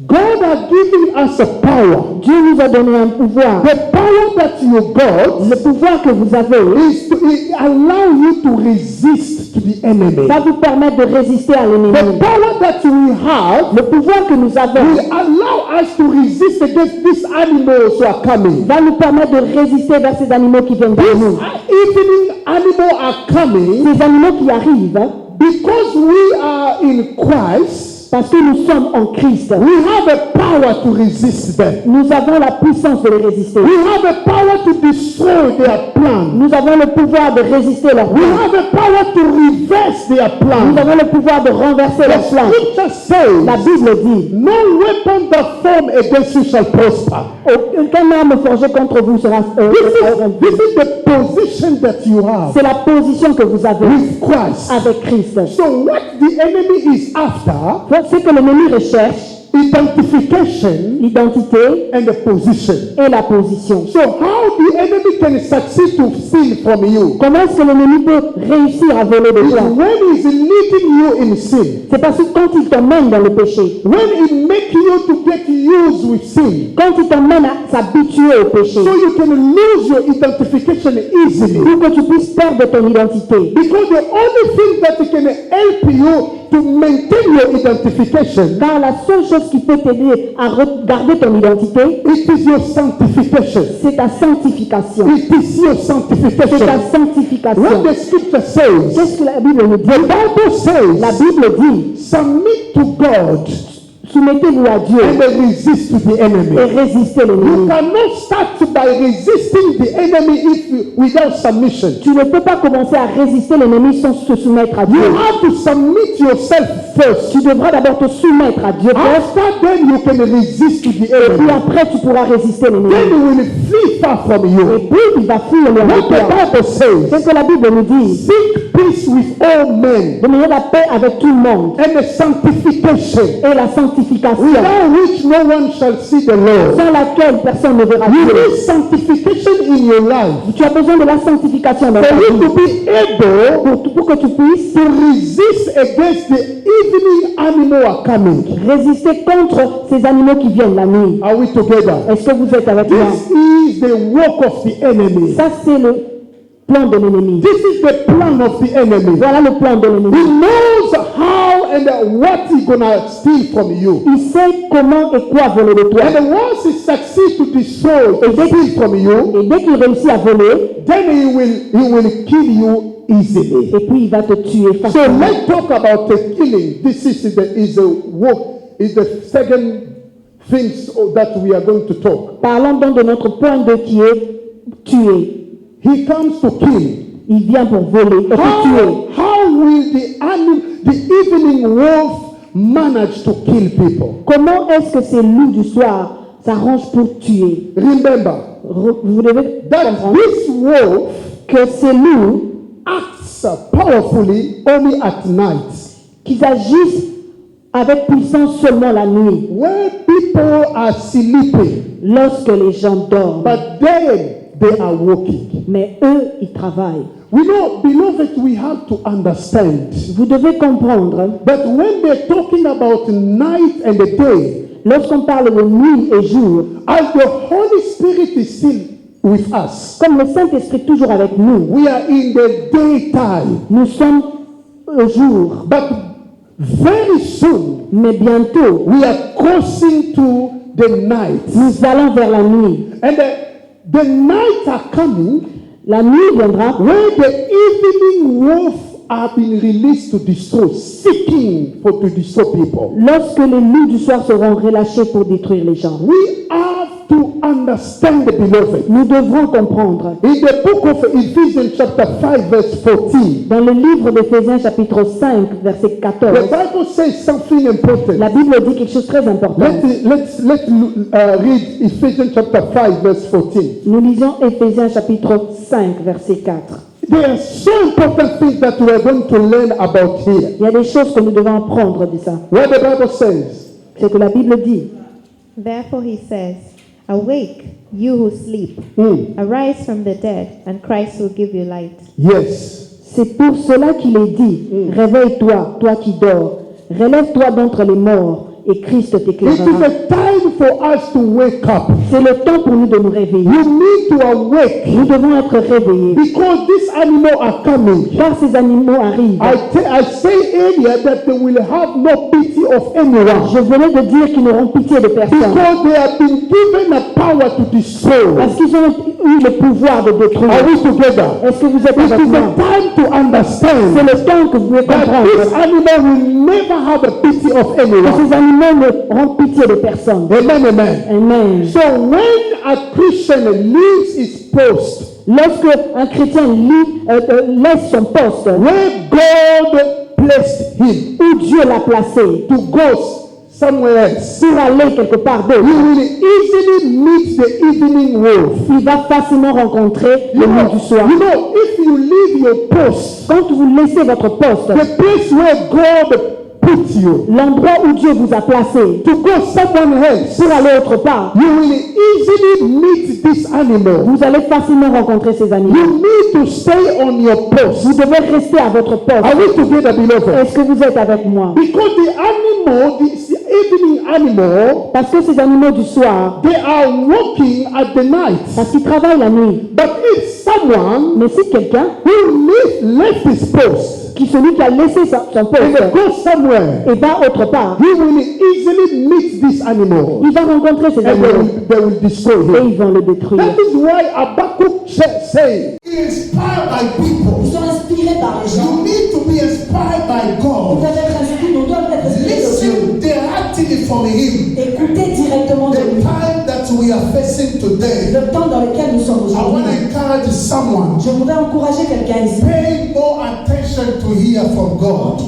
God has given us a power. Dieu nous a donné un pouvoir. The power that you got Le pouvoir que vous avez is to allow you to resist to the enemy. va vous permettre de résister à The l'ennemi. power that we have Le pouvoir que nous avons will allow us to resist against these animals who are coming. va nous permettre de résister vers ces animaux qui viennent vers nous. Evening animals are coming Ces animaux qui arrivent, because we are in Christ. parce que nous sommes en Christ. We have a power to resist them. Nous avons la puissance de les résister. We have a power to destroy their plan. Nous avons le pouvoir de résister leurs We plans. have a power to reverse their Nous plan. avons le pouvoir de renverser leurs The plans. scripture says, La Bible dit, no weapon that form against you shall prosper. aucun arme forgée contre vous sera This is the position that you have C'est la position que vous avez with Christ. avec Christ. So what the enemy is after, Ce que l'ennemi recherche, identification l'identité and the position. et la position. So how the enemy can succeed to steal from you Comment est-ce que l'ennemi peut réussir à voler de is toi? when he's leading you in sin. C'est parce que quand il t'emmène dans le péché, When he make you to get used with sin, quand il t'emmène à s'habituer au péché, so you can lose your identification easily. pour que tu puisses perdre ton identité. Because the only thing that can help you to maintain your identification, Car la seule chose qui peut t'aider à garder ton identité, it is your sanctification. c'est ta sanctification. It is your C'est ta sanctification. What sanctification. the scripture says, Qu'est-ce que la Bible nous dit? the Bible La says, Bible dit, submit to God soumettez-vous à Dieu and resist to the enemy. et résistez You l'ennemi. cannot start by resisting the enemy without submission. Tu ne peux pas commencer à résister l'ennemi sans se soumettre à You Dieu. have to submit yourself first. Tu devras d'abord te soumettre à Dieu first, After then you can resist to the puis enemy. après tu pourras résister Then l'ennemi. he will flee far from Et you. puis il va fuir loin de What the toi. Bible says, C'est ce que la Bible nous dit. seek peace with all men De manière la paix avec tout le monde and the sanctification, et la sanctification, without which no one shall see the Lord. sans laquelle personne ne verra You Dieu. need sanctification in your life Tu as besoin de la sanctification dans ta for you vie to be able pour que tu puisses to resist against the evening animal are coming. résister contre ces animaux qui viennent la nuit. Are we together? Est-ce que vous êtes avec moi? This is the work of the enemy. Ça, c'est le plan de l'ennemi. This is the plan of the enemy. Voilà le plan de He l'ennemi. knows how and what he's gonna steal from you. Il sait comment et quoi voler de toi. And once he succeeds to destroy, to steal from you, Et dès qu'il réussit à voler, then he will kill you easily. et puis il va te tuer So facilement. let's talk about the killing. This is the second things that we are going to talk. Parlons donc de notre point 2 qui est tuer. He comes to kill. Il vient pour voler et pour tuer. How will the evening wolf manage to kill people? Comment est-ce que ces loups du soir s'arrangent pour tuer? Remember Vous devez that comprendre this wolf que ces loups, acts powerfully only at night, qu'ils agissent avec puissance seulement la nuit, when people are sleeping, lorsque les gens dorment. but then they are walking. Mais eux, ils travaillent. We know, beloved, we have to understand Vous devez comprendre, that when they're talking about night and the day, lorsqu'on parle de nuit et jour, as the Holy Spirit is still with us, comme le Saint-Esprit est toujours avec nous, we are in the daytime. nous sommes au jour. But very soon, Mais bientôt, we are crossing to the night. nous allons vers la nuit. And the night are coming La nuit viendra where the evening wolf are being released to destroy, seeking to destroy people. lorsque les loups du soir seront relâchés pour détruire les gens. We have to understand, beloved. Nous devons comprendre. In the book of Ephesians chapter 5 verse 14, Dans le livre d'Éphésiens chapitre 5 verset the 14, Bible says something important. la Bible dit quelque chose de très important. Let's read Ephesians chapter 5 verse 14. Nous lisons Éphésiens chapitre 5 verset 4. There are so important things that we are going to learn about here. Il y a des choses que nous devons apprendre de ça. What the Bible says. C'est que la Bible dit. Therefore he says, awake, you who sleep. Arise from the dead, and Christ will give you light. Yes. C'est pour cela qu'il est dit, réveille-toi, toi qui dors, relève-toi d'entre les morts, et Christ It is t'éclairera. a time for us to wake up. C'est le temps pour nous de nous réveiller. You need to awake Nous devons être réveillés, because these animals are coming. car ces animaux arrivent. I say earlier that they will have no pity of anyone Je venais de dire qu'ils n'auront pitié de personne, because they have been given a power to destroy. parce qu'ils ont eu le pouvoir de détruire. Are we together? Est-ce que vous êtes It avec is moi? a time to C'est understand le temps que vous devez that this comprendre animal will never have a pity of que anyone. ces animaux n'auront pitié de personne. Amen, amen. Amen. So when a Christian leaves his post, Lorsque un chrétien laisse son poste, where God placed him où Dieu l'a placé, to go somewhere else, pour aller quelque part you d'autre, will easily meet the evening wolf. il va facilement rencontrer le loup du soir. You know, if you leave your post, Quand vous laissez votre poste, the place where God put you, l'endroit où Dieu vous a placé, to go somewhere else, pour aller autre part, you will easily meet this animal. vous allez facilement rencontrer ces animaux. You need to stay on your post. Vous devez rester à votre poste. Are we together, beloved? Est-ce que vous êtes avec moi? Because the animal, the evening animal, Parce que ces animaux du soir, they are working at the night. parce qu'ils travaillent la nuit. But if someone Mais si quelqu'un, who left his post celui qui a laissé son and poste, go somewhere, et va autre part, he will easily meet this animal il va rencontrer ces and animaux they will destroy et him. ils vont le détruire. That is why Habakkuk said, Inspired by people. Ils sont inspirés par les gens. You need to be inspired by Vous God. devez être inspirés, nous devons être inspirés de Dieu. Listen directly from Him. Écoutez directement de The lui. time that we are facing today, Le temps dans lequel nous sommes I want to aujourd'hui. encourage someone. Je voudrais encourager quelqu'un ici. Pay more attention to hear from God.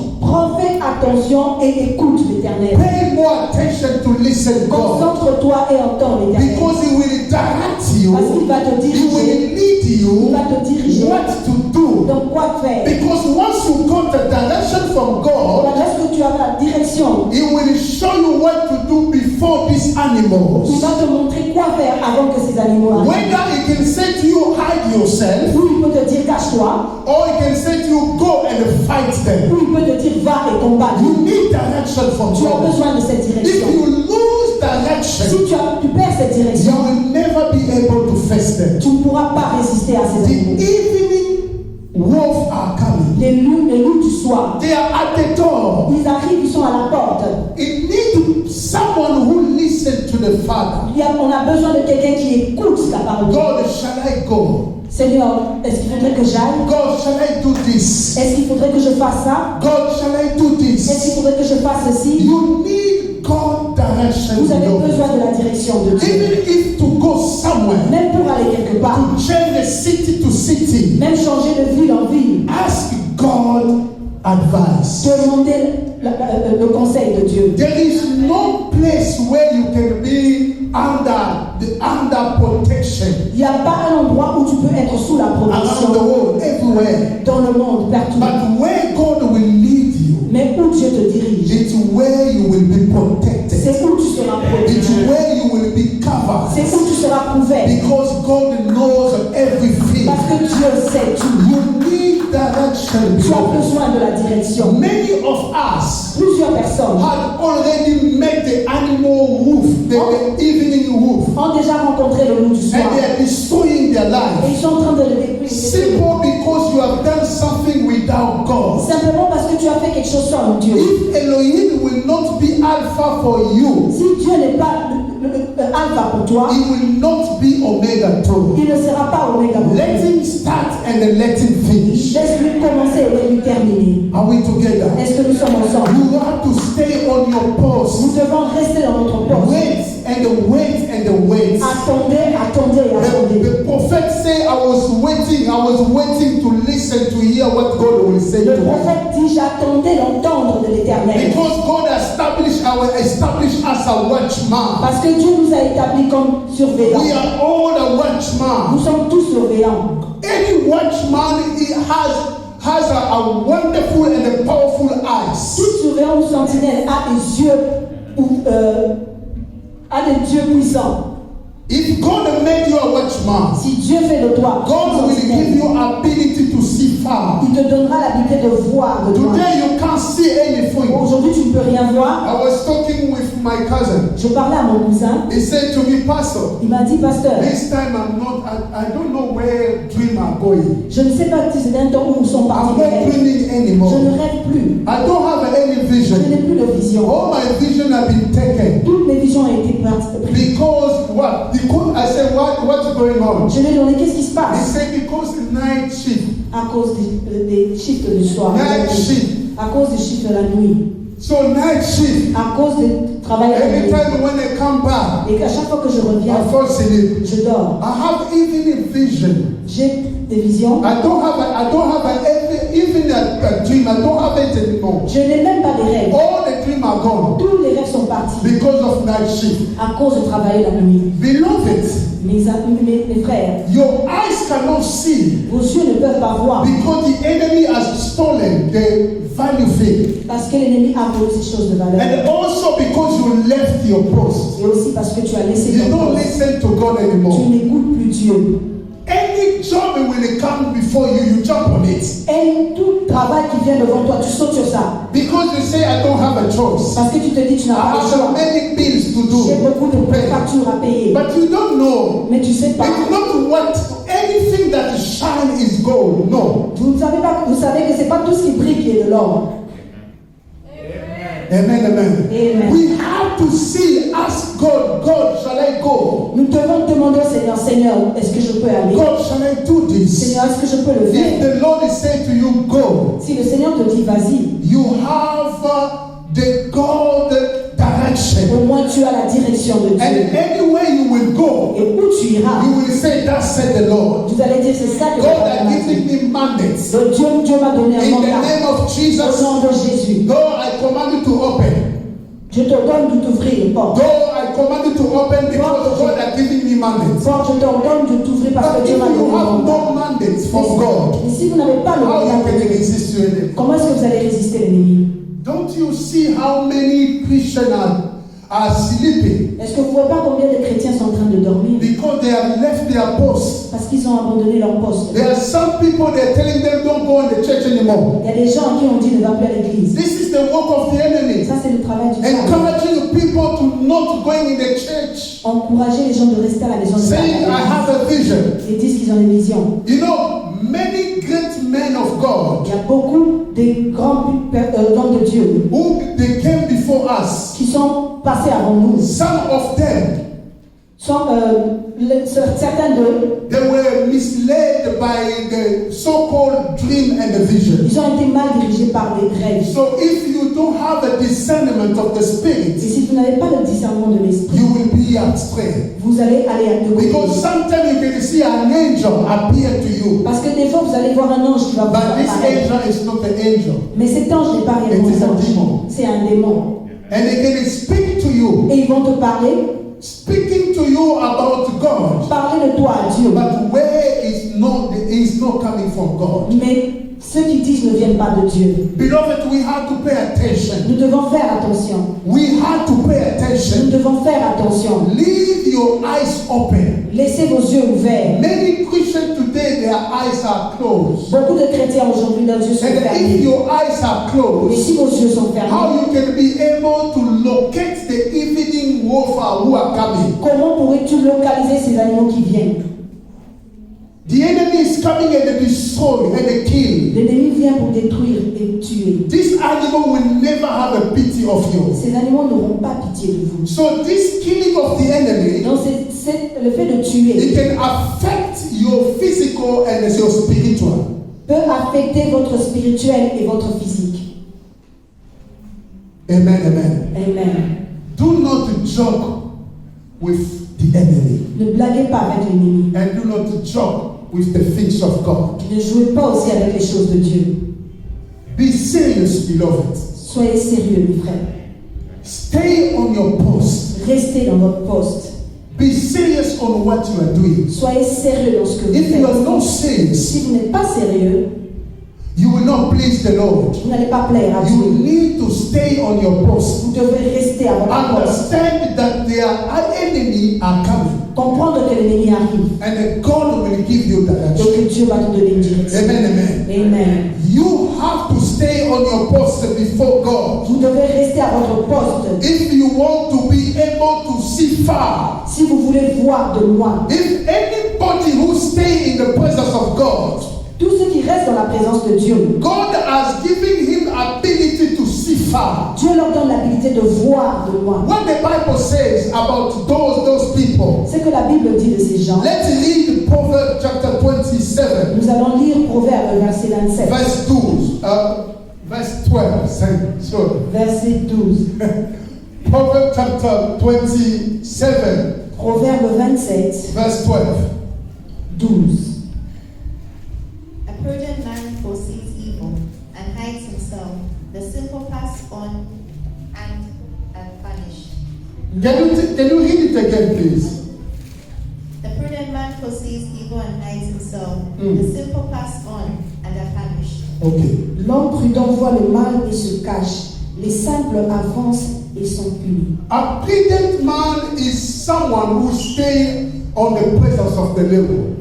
Fais attention et écoute l'Éternel. Pay more attention to listen God. Concentre-toi et entends l'Éternel. Because He will direct you. Parce qu'il va te He diriger. will lead Il you va te diriger what to do. dans quoi faire. Because once you got the direction from God, Lorsque tu as la direction, He will show you what to do before these il animals. va te montrer quoi faire avant que ces animaux arrivent. Whether He can say to you, hide yourself, Ou il peut te dire cache-toi, or He can say to you, go and fight them. ou il peut te dire va et combat. You need direction from Tu as God. besoin de cette If direction. you lose direction, Si tu perds cette you direction, will never be able to face them. tu ne pourras pas résister à ces The animaux. evening wolves are coming. Les loups du soir, They are at the door. ils arrivent, ils sont à la porte. It needs someone who listens to the Father. On a besoin de quelqu'un qui écoute la parole. God, shall I go? Seigneur, est-ce qu'il faudrait que j'aille? God, shall I do this? Est-ce qu'il faudrait que je fasse ça? God, shall I do Est-ce qu'il this? faudrait que je fasse ceci? You need God direction. Vous avez Lord. besoin de la direction de Dieu. Even if to go somewhere, Même pour aller quelque part, to change the city to city, même changer de ville en ville, ask God advice. demandez le conseil de Dieu. There is no place where you can be under protection. Il n'y a pas un endroit où tu peux être sous la Around the protection world, everywhere. dans le monde, partout. But where God will lead you, Mais où Dieu te dirige, it's where you will be protected. c'est où tu seras It's protégé. where you will be covered. C'est où tu seras couvert. Because God knows everything. Parce que Dieu sait tout. You need direction. Tu as besoin de la direction. Many of us Plusieurs personnes had already met the animal wolf, the evening wolf, ont déjà rencontré le loup du soir. and they are destroying their Et life. ils sont en train de le détruire. Simple because you have done something without God. Simplement parce que tu as fait quelque chose sans Dieu. If Elohim will not be Alpha for you, Si Dieu n'est pas le alpha pour toi, He will not be Omega too. il ne sera pas oméga pour toi. Let Him start and then let Him finish. Laisse-lui commencer et lui terminer. Are we together? Est-ce que nous sommes ensemble? You have to stay on your post. Nous devons rester dans notre poste. Wait and wait and wait. The prophet said, I was waiting to listen to hear what God will say Le to me. prophète dit, j'attendais d'entendre de l'Éternel. Because God established us a watchman. Parce que Dieu nous a établis comme surveillants. We are all a Nous watchman. sommes tous surveillants. Any watchman has a wonderful and a powerful eyes. Tout surveillant ou sentinelle a des yeux puissants. If God made you a watchman, Si Dieu fait de toi God will give you ability to see far. il te donnera l'habilité de voir de loin. Today you can't see anything. Aujourd'hui, tu ne peux rien voir. I was talking with my cousin. Je parlais à mon cousin. He said to me, Pastor, Il m'a dit, pasteur, this time I don't know where dreams are going. je ne sais pas si c'est un temps où nous sommes I'm partis. not dreaming Je anymore. ne rêve plus. I don't have any Je vision. n'ai plus de vision. All my vision have been taken. Toutes mes visions ont été prises. Because what? I said, what's going on? Je lui ai demandé qu'est-ce qui se He passe said, because the night shift. à cause des chiffres du soir. Night shift. À cause des chiffres de la nuit. So night shift. À cause du travail de la nuit. Anytime when they come back, Et qu'à chaque fois que je reviens, I fall asleep. je dors. I have even a vision. J'ai des visions. I don't have even a dream. I don't have it anymore. Je n'ai même pas de rêves. All the dreams are gone Tous les rêves sont partis because of night shift. à cause de travailler la nuit. Beloved, Mes frères, your eyes cannot see vos yeux ne peuvent pas voir because the enemy has stolen the value thing. parce que l'ennemi a volé ces choses de valeur. And also because you left your post. Et aussi parce que tu as laissé You ton don't poste. listen to God Tu anymore. n'écoutes plus Dieu. Any job will come before you, you jump on it. Et tout travail qui vient devant toi, tu sautes sur ça. Because you say, I don't have a choice. Parce que tu te dis, tu n'as I pas have le so choix. many bills to J'ai do. beaucoup de factures à payer. But you don't know. Mais tu sais pas. It's not what anything that shine is gold. No. Vous savez que c'est pas tout ce qui brille qui est de l'or. Amen, amen. Amen. We have to see, ask God, God, shall I go? Nous devons demander au Seigneur, Seigneur, est-ce que je peux aller? God, shall I do this? Seigneur, est-ce que je peux le If faire? the Lord is saying to you, go, Si le Seigneur te dit, vas-y, you have the God direction. au moins tu as la direction de And Dieu. anywhere you will go, Et où tu iras, you will say, that said the Lord. vous allez dire, c'est ça que God je has vais given me mandates. Dieu m'a donné un In the mandat. name of Au Jesus, nom de Jésus, God, I command you to open. je te donne de t'ouvrir les portes. God, I command you to open because God has given me mandates. Porte, je t'ordonne de t'ouvrir parce But que if Dieu m'a donné you un have mandat. no mandates from God, Mais si vous n'avez pas le how you mandat, can resist your enemy? comment est-ce que vous allez résister l'ennemi? Don't you see how many Christians are sleeping Est-ce que vous ne voyez pas combien de chrétiens sont en train de dormir? because they have left their post? Parce qu'ils ont abandonné leur poste. There are some people they're telling them don't go in the church anymore. Il y a des gens à qui on dit ne va plus à l'église. This is the work of the enemy. Ça, c'est le travail du diable. Encouraging people to not going in the church. Encourager les gens de rester à la maison de Saying, I have a vision. Ils disent qu'ils ont des visions. You know, many great men of God Il y a beaucoup de grands hommes de Dieu who they came before us. qui sont passés avant nous. Some of them, Certains d'eux, they were misled by the so-called dream and the vision. ils ont été mal dirigés par des rêves. So if you don't have a discernment of the Et spirit, si vous n'avez pas le discernement de l'esprit, you will be astray. vous allez aller à deux Because côtés. sometimes you can see an angel appear to you, Parce que des fois, vous allez voir un ange qui va vous but faire this apparaître. angel is not an angel. Mais cet ange n'est pas It réellement is a un ange. demon. C'est un démon. And they can speak to you, Et ils vont te parler, speaking to you about God, parler de toi à Dieu. but where is not coming from God. Mais ceux qui disent ne viennent pas de Dieu. Beloved, we have to pay attention. Nous devons faire attention. We have to pay Nous attention. devons faire attention. Leave your eyes open. Laissez vos yeux ouverts. Many Christians today, their eyes are closed. Beaucoup de chrétiens aujourd'hui, leurs yeux sont And if fermés. your eyes are Mais closed, si vos yeux sont fermés, how you can be able to locate the evening warfare who are coming? comment pourrais-tu localiser ces animaux qui viennent? The enemy is coming and destroy and kill. L'ennemi vient pour détruire et tuer. This animal will never have a pity of you. Ces animaux n'auront pas pitié de vous. So this killing of the enemy, Donc le fait de tuer it can affect your physical and your spiritual. peut affecter votre spirituel et votre physique. Amen, amen. Amen. Do not joke with the enemy. Ne blaguez pas avec l'ennemi. And do not joke with the things of God. Ne jouez pas aussi avec les choses de Dieu. Be serious, beloved. Soyez sérieux, mes frères. Stay on your post. Restez dans votre poste. Be serious on what you are doing. Soyez sérieux dans ce que vous If you are faites. not serious, Si vous n'êtes pas sérieux, you will not please the Lord. vous n'allez pas plaire à You Dieu. need to stay on your post. Vous devez rester à votre poste. Understand that their enemy are coming. Comprendre que l'ennemi arrive And that God will give you et direction. que Dieu va te donner une direction. Amen, amen. Amen. You have to stay on your post before God. Vous devez rester à votre poste. If you want to be able to see far, Si vous voulez voir de loin, if anybody who stay in the presence of God, tous ceux qui restent dans la présence de Dieu, God has given him ability to see far. Dieu leur donne l'habilité de voir de loin. What the Bible says about those people, C'est que la Bible dit de ces gens. let's read Proverbs chapter 27, Nous allons lire Proverbe verset 27, verse 12, verse 12, sorry. verset 12. Proverbs chapter 27, Proverbe 27, verse 12. 12. A prudent man foresees evil and hides himself. The simple pass on and are punished. Can you read it again, please? The prudent man foresees evil and hides himself. The simple pass on and are punished. Okay. L'homme prudent voit le mal et se cache. Les simples avancent et sont punis. A prudent man is someone who stays on the presence of the Lord.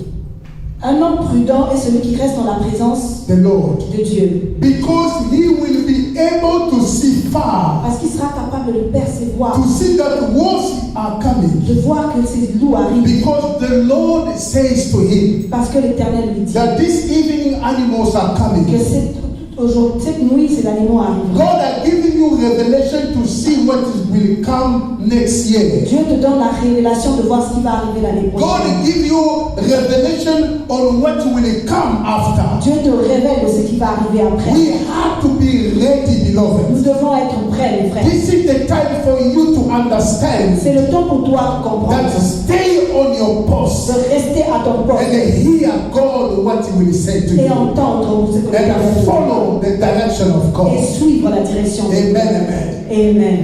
Un homme prudent est celui qui reste dans la présence The Lord. de Dieu. Because he will be able to see far, Parce qu'il sera capable de percevoir, to see that wolves are coming. de voir que ces loups arrivent. Because the Lord says to him Parce que l'Éternel lui dit that this evening animals are que coming. cette nuit, ces animaux arriveront. God has given you revelation to see what will come next year. Dieu te donne la révélation de voir ce qui va arriver l'année God prochaine. give you revelation on what will come after. Dieu te révèle de ce qui va arriver après. We have to be ready, Nous beloved. devons être prêts, mes frères. This is the time for you to understand C'est le temps pour toi de comprendre, that stay on your post de rester à ton poste and hear God what He will say to et you entendre ce que Dieu and dit. follow the direction of Et God. suivre la direction de Dieu. Amen, amen. Amen.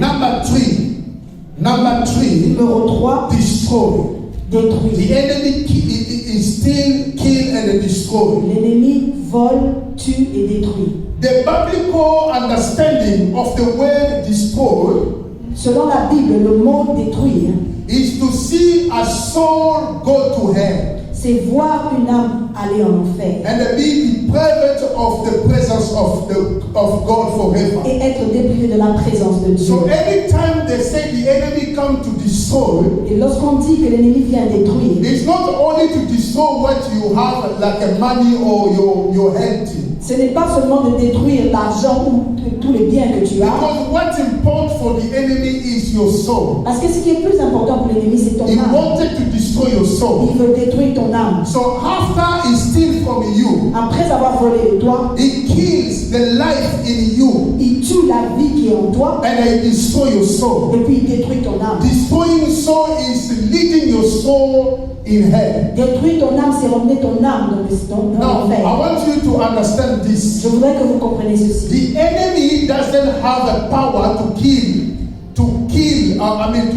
Number three, Numéro 3, destroy. The détruire. enemy is still kill and destroy. L'ennemi vole, tue et détruit. The biblical understanding of the word destroy Selon la Bible, le mot détruire, is to see a soul go to hell c'est voir une âme aller en enfer and be deprived of the presence of God forever. et être déprivé de la présence de Dieu. So anytime they say the enemy come to destroy, Et lorsqu'on dit que l'ennemi vient détruire, it's not only to destroy what you have like a money or your health. ce n'est pas seulement de détruire l'argent ou tous les biens que tu as, Because what's important for the enemy is your soul. parce que ce qui est plus important pour l'ennemi, c'est ton He âme. wanted to destroy your soul. Il veut détruire ton âme. So after he steals from you, Après avoir volé de toi, he kills the life in you il tue la vie qui est en toi and he destroy your soul. et puis il détruit ton âme. Destroying soul is leading your soul in hell. Détruire ton âme, c'est ramener ton âme dans Now, I l'enfer. want you to understand this. Je voudrais que vous compreniez ceci. The enemy doesn't have the power to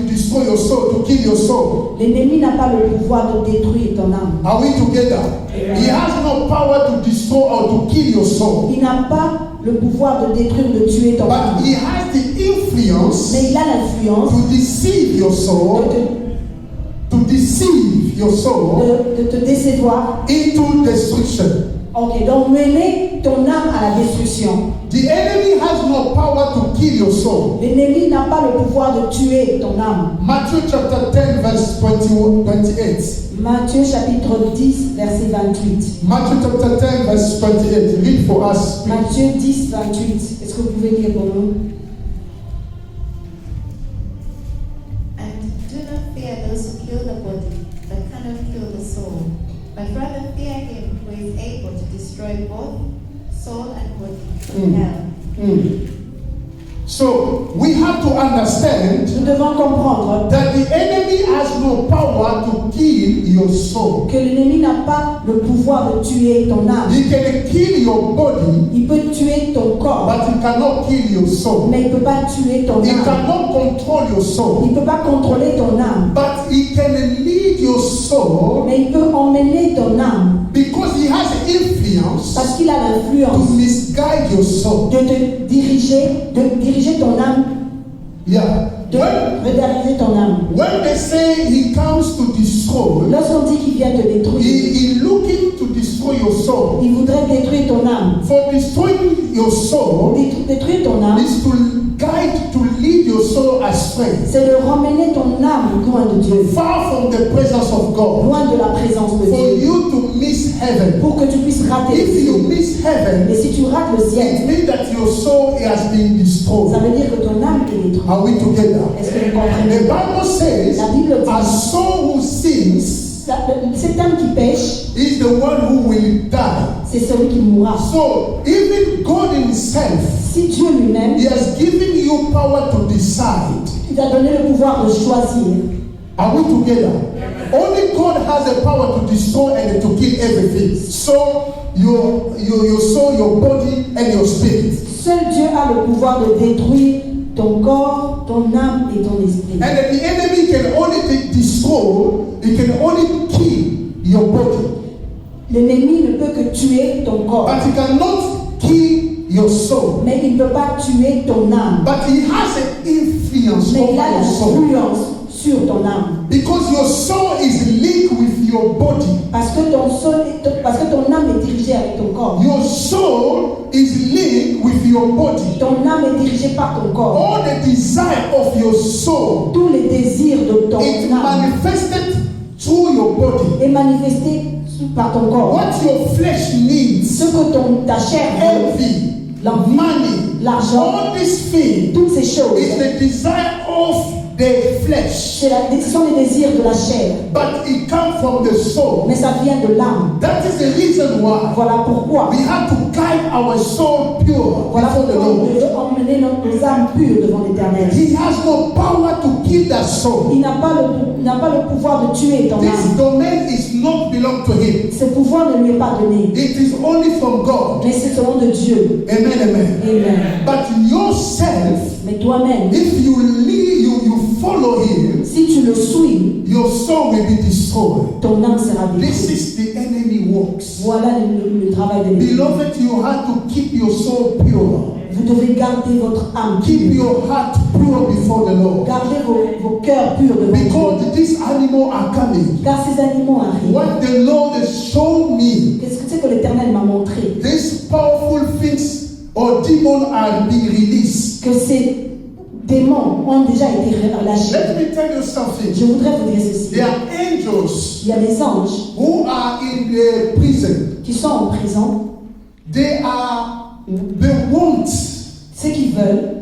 destroy your soul, to kill your soul. L'ennemi n'a pas le pouvoir de détruire ton âme. Are we together? He has no power to destroy or to kill your soul. Il n'a pas le pouvoir de détruire, de tuer ton âme. But he has the influence Mais il a l'influence to deceive your soul, de te décevoir. into destruction. Ok, donc mener ton âme à la destruction. The enemy has no power to kill your soul. L'ennemi n'a pas le pouvoir de tuer ton âme. Matthew chapter 10 verse 28. Matthieu chapitre 10, verset 28. Matthew chapter 10 verse 28. Read for us. Matthieu 10, 28. Est-ce que vous pouvez lire pour nous? And do not fear those who kill the body, but cannot kill the soul. But rather fear him who is able to destroy both soul and body in hell. So we have to understand Nous devons comprendre that the enemy has no power to kill your soul. que l'ennemi n'a pas le pouvoir de tuer ton âme. He can kill your body, Il peut tuer ton corps, but he cannot kill your soul. mais il ne peut pas tuer ton He âme. cannot control your soul, Il ne peut pas contrôler ton âme, but he can lead your soul mais il peut emmener ton âme because he has influence parce qu'il a to l'influence misguide your soul. de te diriger ton âme, Yeah. de rediriger ton âme. When they say he comes to destroy, Lorsqu'on dit qu'il vient te détruire, he looking to destroy your soul. il voudrait détruire ton âme. For destroying your soul Détruire ton âme, is to guide, to lead your soul astray, c'est de ramener ton âme loin de Dieu, far from the presence of God, loin de la présence de for Dieu, you to miss heaven. pour que tu puisses rater le If you ciel. miss heaven, Mais si tu rates le it ciel, means that your soul has been ça destroyed. veut dire que ton âme est détruite. Are we together? Est-ce que vous The comprenez? Bible says, La Bible a dit, soul who sins cet âme qui pêche, is the one who will die. c'est celui qui mourra. So even God himself, Si Dieu lui-même, he has given you power to decide. il t'a donné le pouvoir de choisir. Are we together? Only God has the power to destroy and to kill everything. So your soul, your body, and your spirit. Seul Dieu a le pouvoir de détruire ton corps, ton âme et ton esprit. And the enemy can only destroy, he can only kill your body. L'ennemi ne peut que tuer ton corps, But he cannot kill your soul. mais il ne peut pas tuer ton âme. But he has an influence Mais over il a your soul. l'influence sur ton âme. Because your soul is linked with your body. Parce que ton âme est dirigée avec ton corps. Your soul is linked with your body. Ton âme est dirigée par ton corps. All the desire of your soul Tous les désirs de ton is âme manifested through your body. est manifesté par ton corps. What your flesh needs, Ce que ta chair veut, envy, l'envie, money, l'argent, all these things toutes ces choses, is the desire of the flesh. ce sont les désirs de la chair. But it comes from the soul. Mais ça vient de l'âme. That is the reason why Voilà pourquoi. we have to guide our soul pure Voilà before the pourquoi Lord. on veut emmener nos âmes pures devant l'Éternel. He has no power to kill that soul. Il n'a pas le pouvoir de tuer ton This âme. domain is not belong to him. Ce pouvoir ne lui est pas donné. It is only from God. Mais c'est selon de Dieu. Amen, amen. Amen. But yourself, Mais toi-même, if you lead, you follow him, si tu le suis, your soul will be destroyed. ton âme sera This détruite. is the enemy works. Voilà le travail de l'ennemi. Beloved, you have to keep your soul pure. Vous devez garder votre âme Keep pure. your heart pure before the Lord. Gardez vos cœurs purs devant Dieu. Because these animals are coming. Car ces animaux arrivent. What the Lord has shown me, Qu'est-ce que c'est que l'Éternel m'a montré? these powerful things or demons are being released. Que ces démons ont déjà été relâchés. Let me tell you something. Je voudrais vous dire ceci. There are angels Il y a des anges who are in the prison. qui sont en prison. They want Ce qu'ils veulent,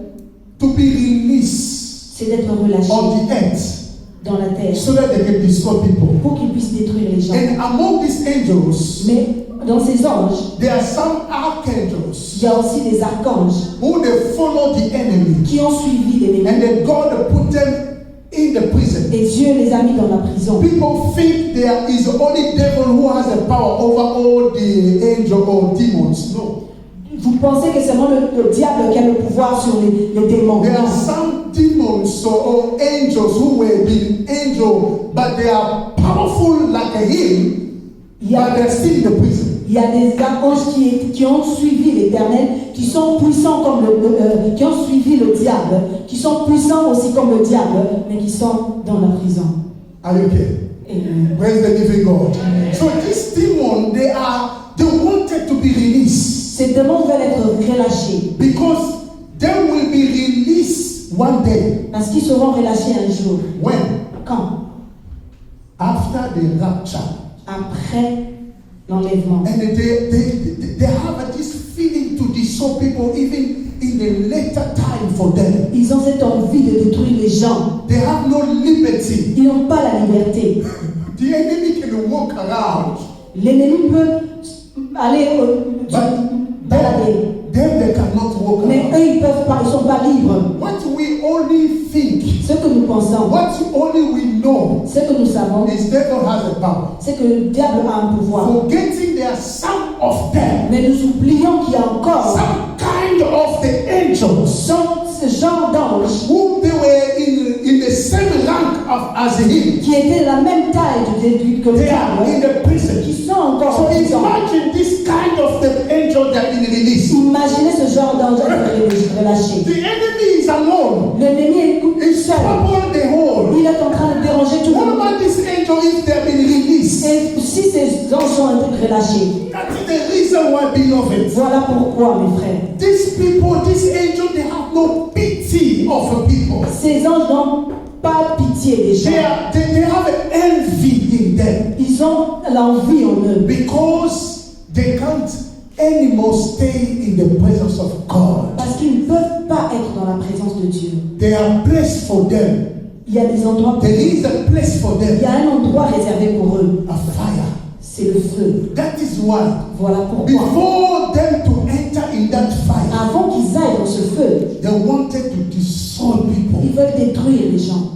to be released c'est d'être relâchés on the earth dans la terre so that they can destroy people. pour qu'ils puissent détruire les gens. And among these angels, Mais dans ces anges, there are some archangels il y a aussi des archanges who they follow the enemy, qui ont suivi l'ennemi. and then God put them in the prison. Et Dieu les a mis dans la prison. People think there is only devil who has the power over all the angel or demons. No. Vous pensez que c'est seulement le diable qui a le pouvoir sur les démons. There are Non. some demons or angels who were being angel, but they are powerful like him, but they're still in the prison. Il y a des anges qui ont suivi l'Éternel, qui sont puissants comme qui ont suivi le diable, qui sont puissants aussi comme le diable, mais qui sont dans la prison. Are you okay? Amen. Where's the living God? So these demons, they wanted to be released Ces démons veulent être relâchés because they will be released one day. parce qu'ils seront relâchés un jour. When? Quand? After the rapture. Après l'enlèvement. And they have this feeling to destroy people even in the later time for them. Ils ont cette envie de détruire les gens. They have no liberty. Ils n'ont pas la liberté. The enemy can walk around. L'ennemi peut aller balader. them they cannot walk Mais around. eux, ils peuvent pas, ils sont pas libres. What we only think, Ce que nous pensons, what only we know, ce que nous savons, is devil has a power. c'est que le diable a un pouvoir. Forgetting there are some of them, Mais nous oublions qu'il y a encore some kind of the angels, ce genre d'anges whom they were in the same rank as him. qui étaient de la même taille que le They are in diable, the prison. qui sont encore So en prison. imagine this kind of the angel that been released. Imaginez ce genre d'ange relâché. The enemy is alone. L'ennemi est He's seul. troubled the whole. Il est en train de déranger tout le What monde. about this angel if they have been released? Et si ces anges sont relâchés, That is the reason why, beloved. voilà pourquoi, mes frères, These people, these angels, they have no pity of people. ces anges n'ont pas pitié des gens. They have envy in them Ils ont l'envie en eux. because they can't anymore stay in the presence of God. Parce qu'ils ne peuvent pas être dans la présence de Dieu. There are place for them. Il y a des endroits pour There eux. is a place for Il them. y a un endroit réservé pour eux. A fire. C'est le feu. That is why Voilà pourquoi. before them to enter in that fire, Avant qu'ils aillent dans ce feu, they wanted to destroy people. ils veulent détruire les gens.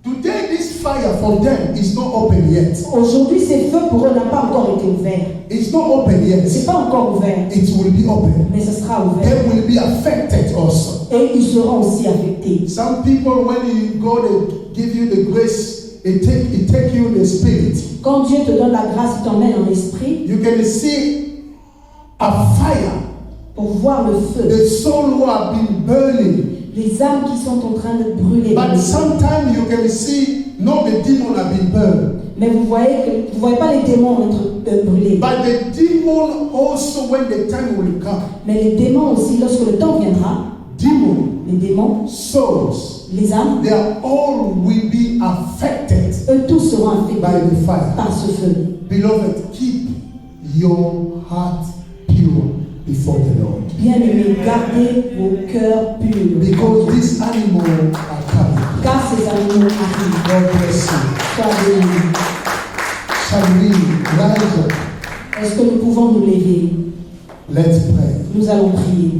Today, this fire for them is not open yet. Aujourd'hui, ces feux pour eux n'a pas encore été ouvert. It's not open yet. C'est pas encore ouvert, It will be open. mais ce sera ouvert. They will be affected also. Et ils seront aussi affectés. Some people, when God give you the grace, it take you the spirit. Quand Dieu te donne la grâce, il t'emmène en esprit You can see a fire. pour voir le feu. The soul who have been burning. Les âmes qui sont en train de brûler. But sometimes you can see, no, the demon have been burned. Mais vous voyez pas les démons être brûlés. But the demon also, when the time will come, Mais les démons aussi, lorsque le temps viendra, demon, les démons, souls, les âmes, they are all will be affected eux tous seront affectés by the fire. par ce feu. Beloved, keep your heart pure before the Lord. Bien-aimés, gardez vos cœurs purs. Because these animals are coming. Car ces animaux arrivent. God bless you. Sois bénis. Shall we rise up? Est-ce que nous pouvons nous lever? Let's pray. Nous allons prier.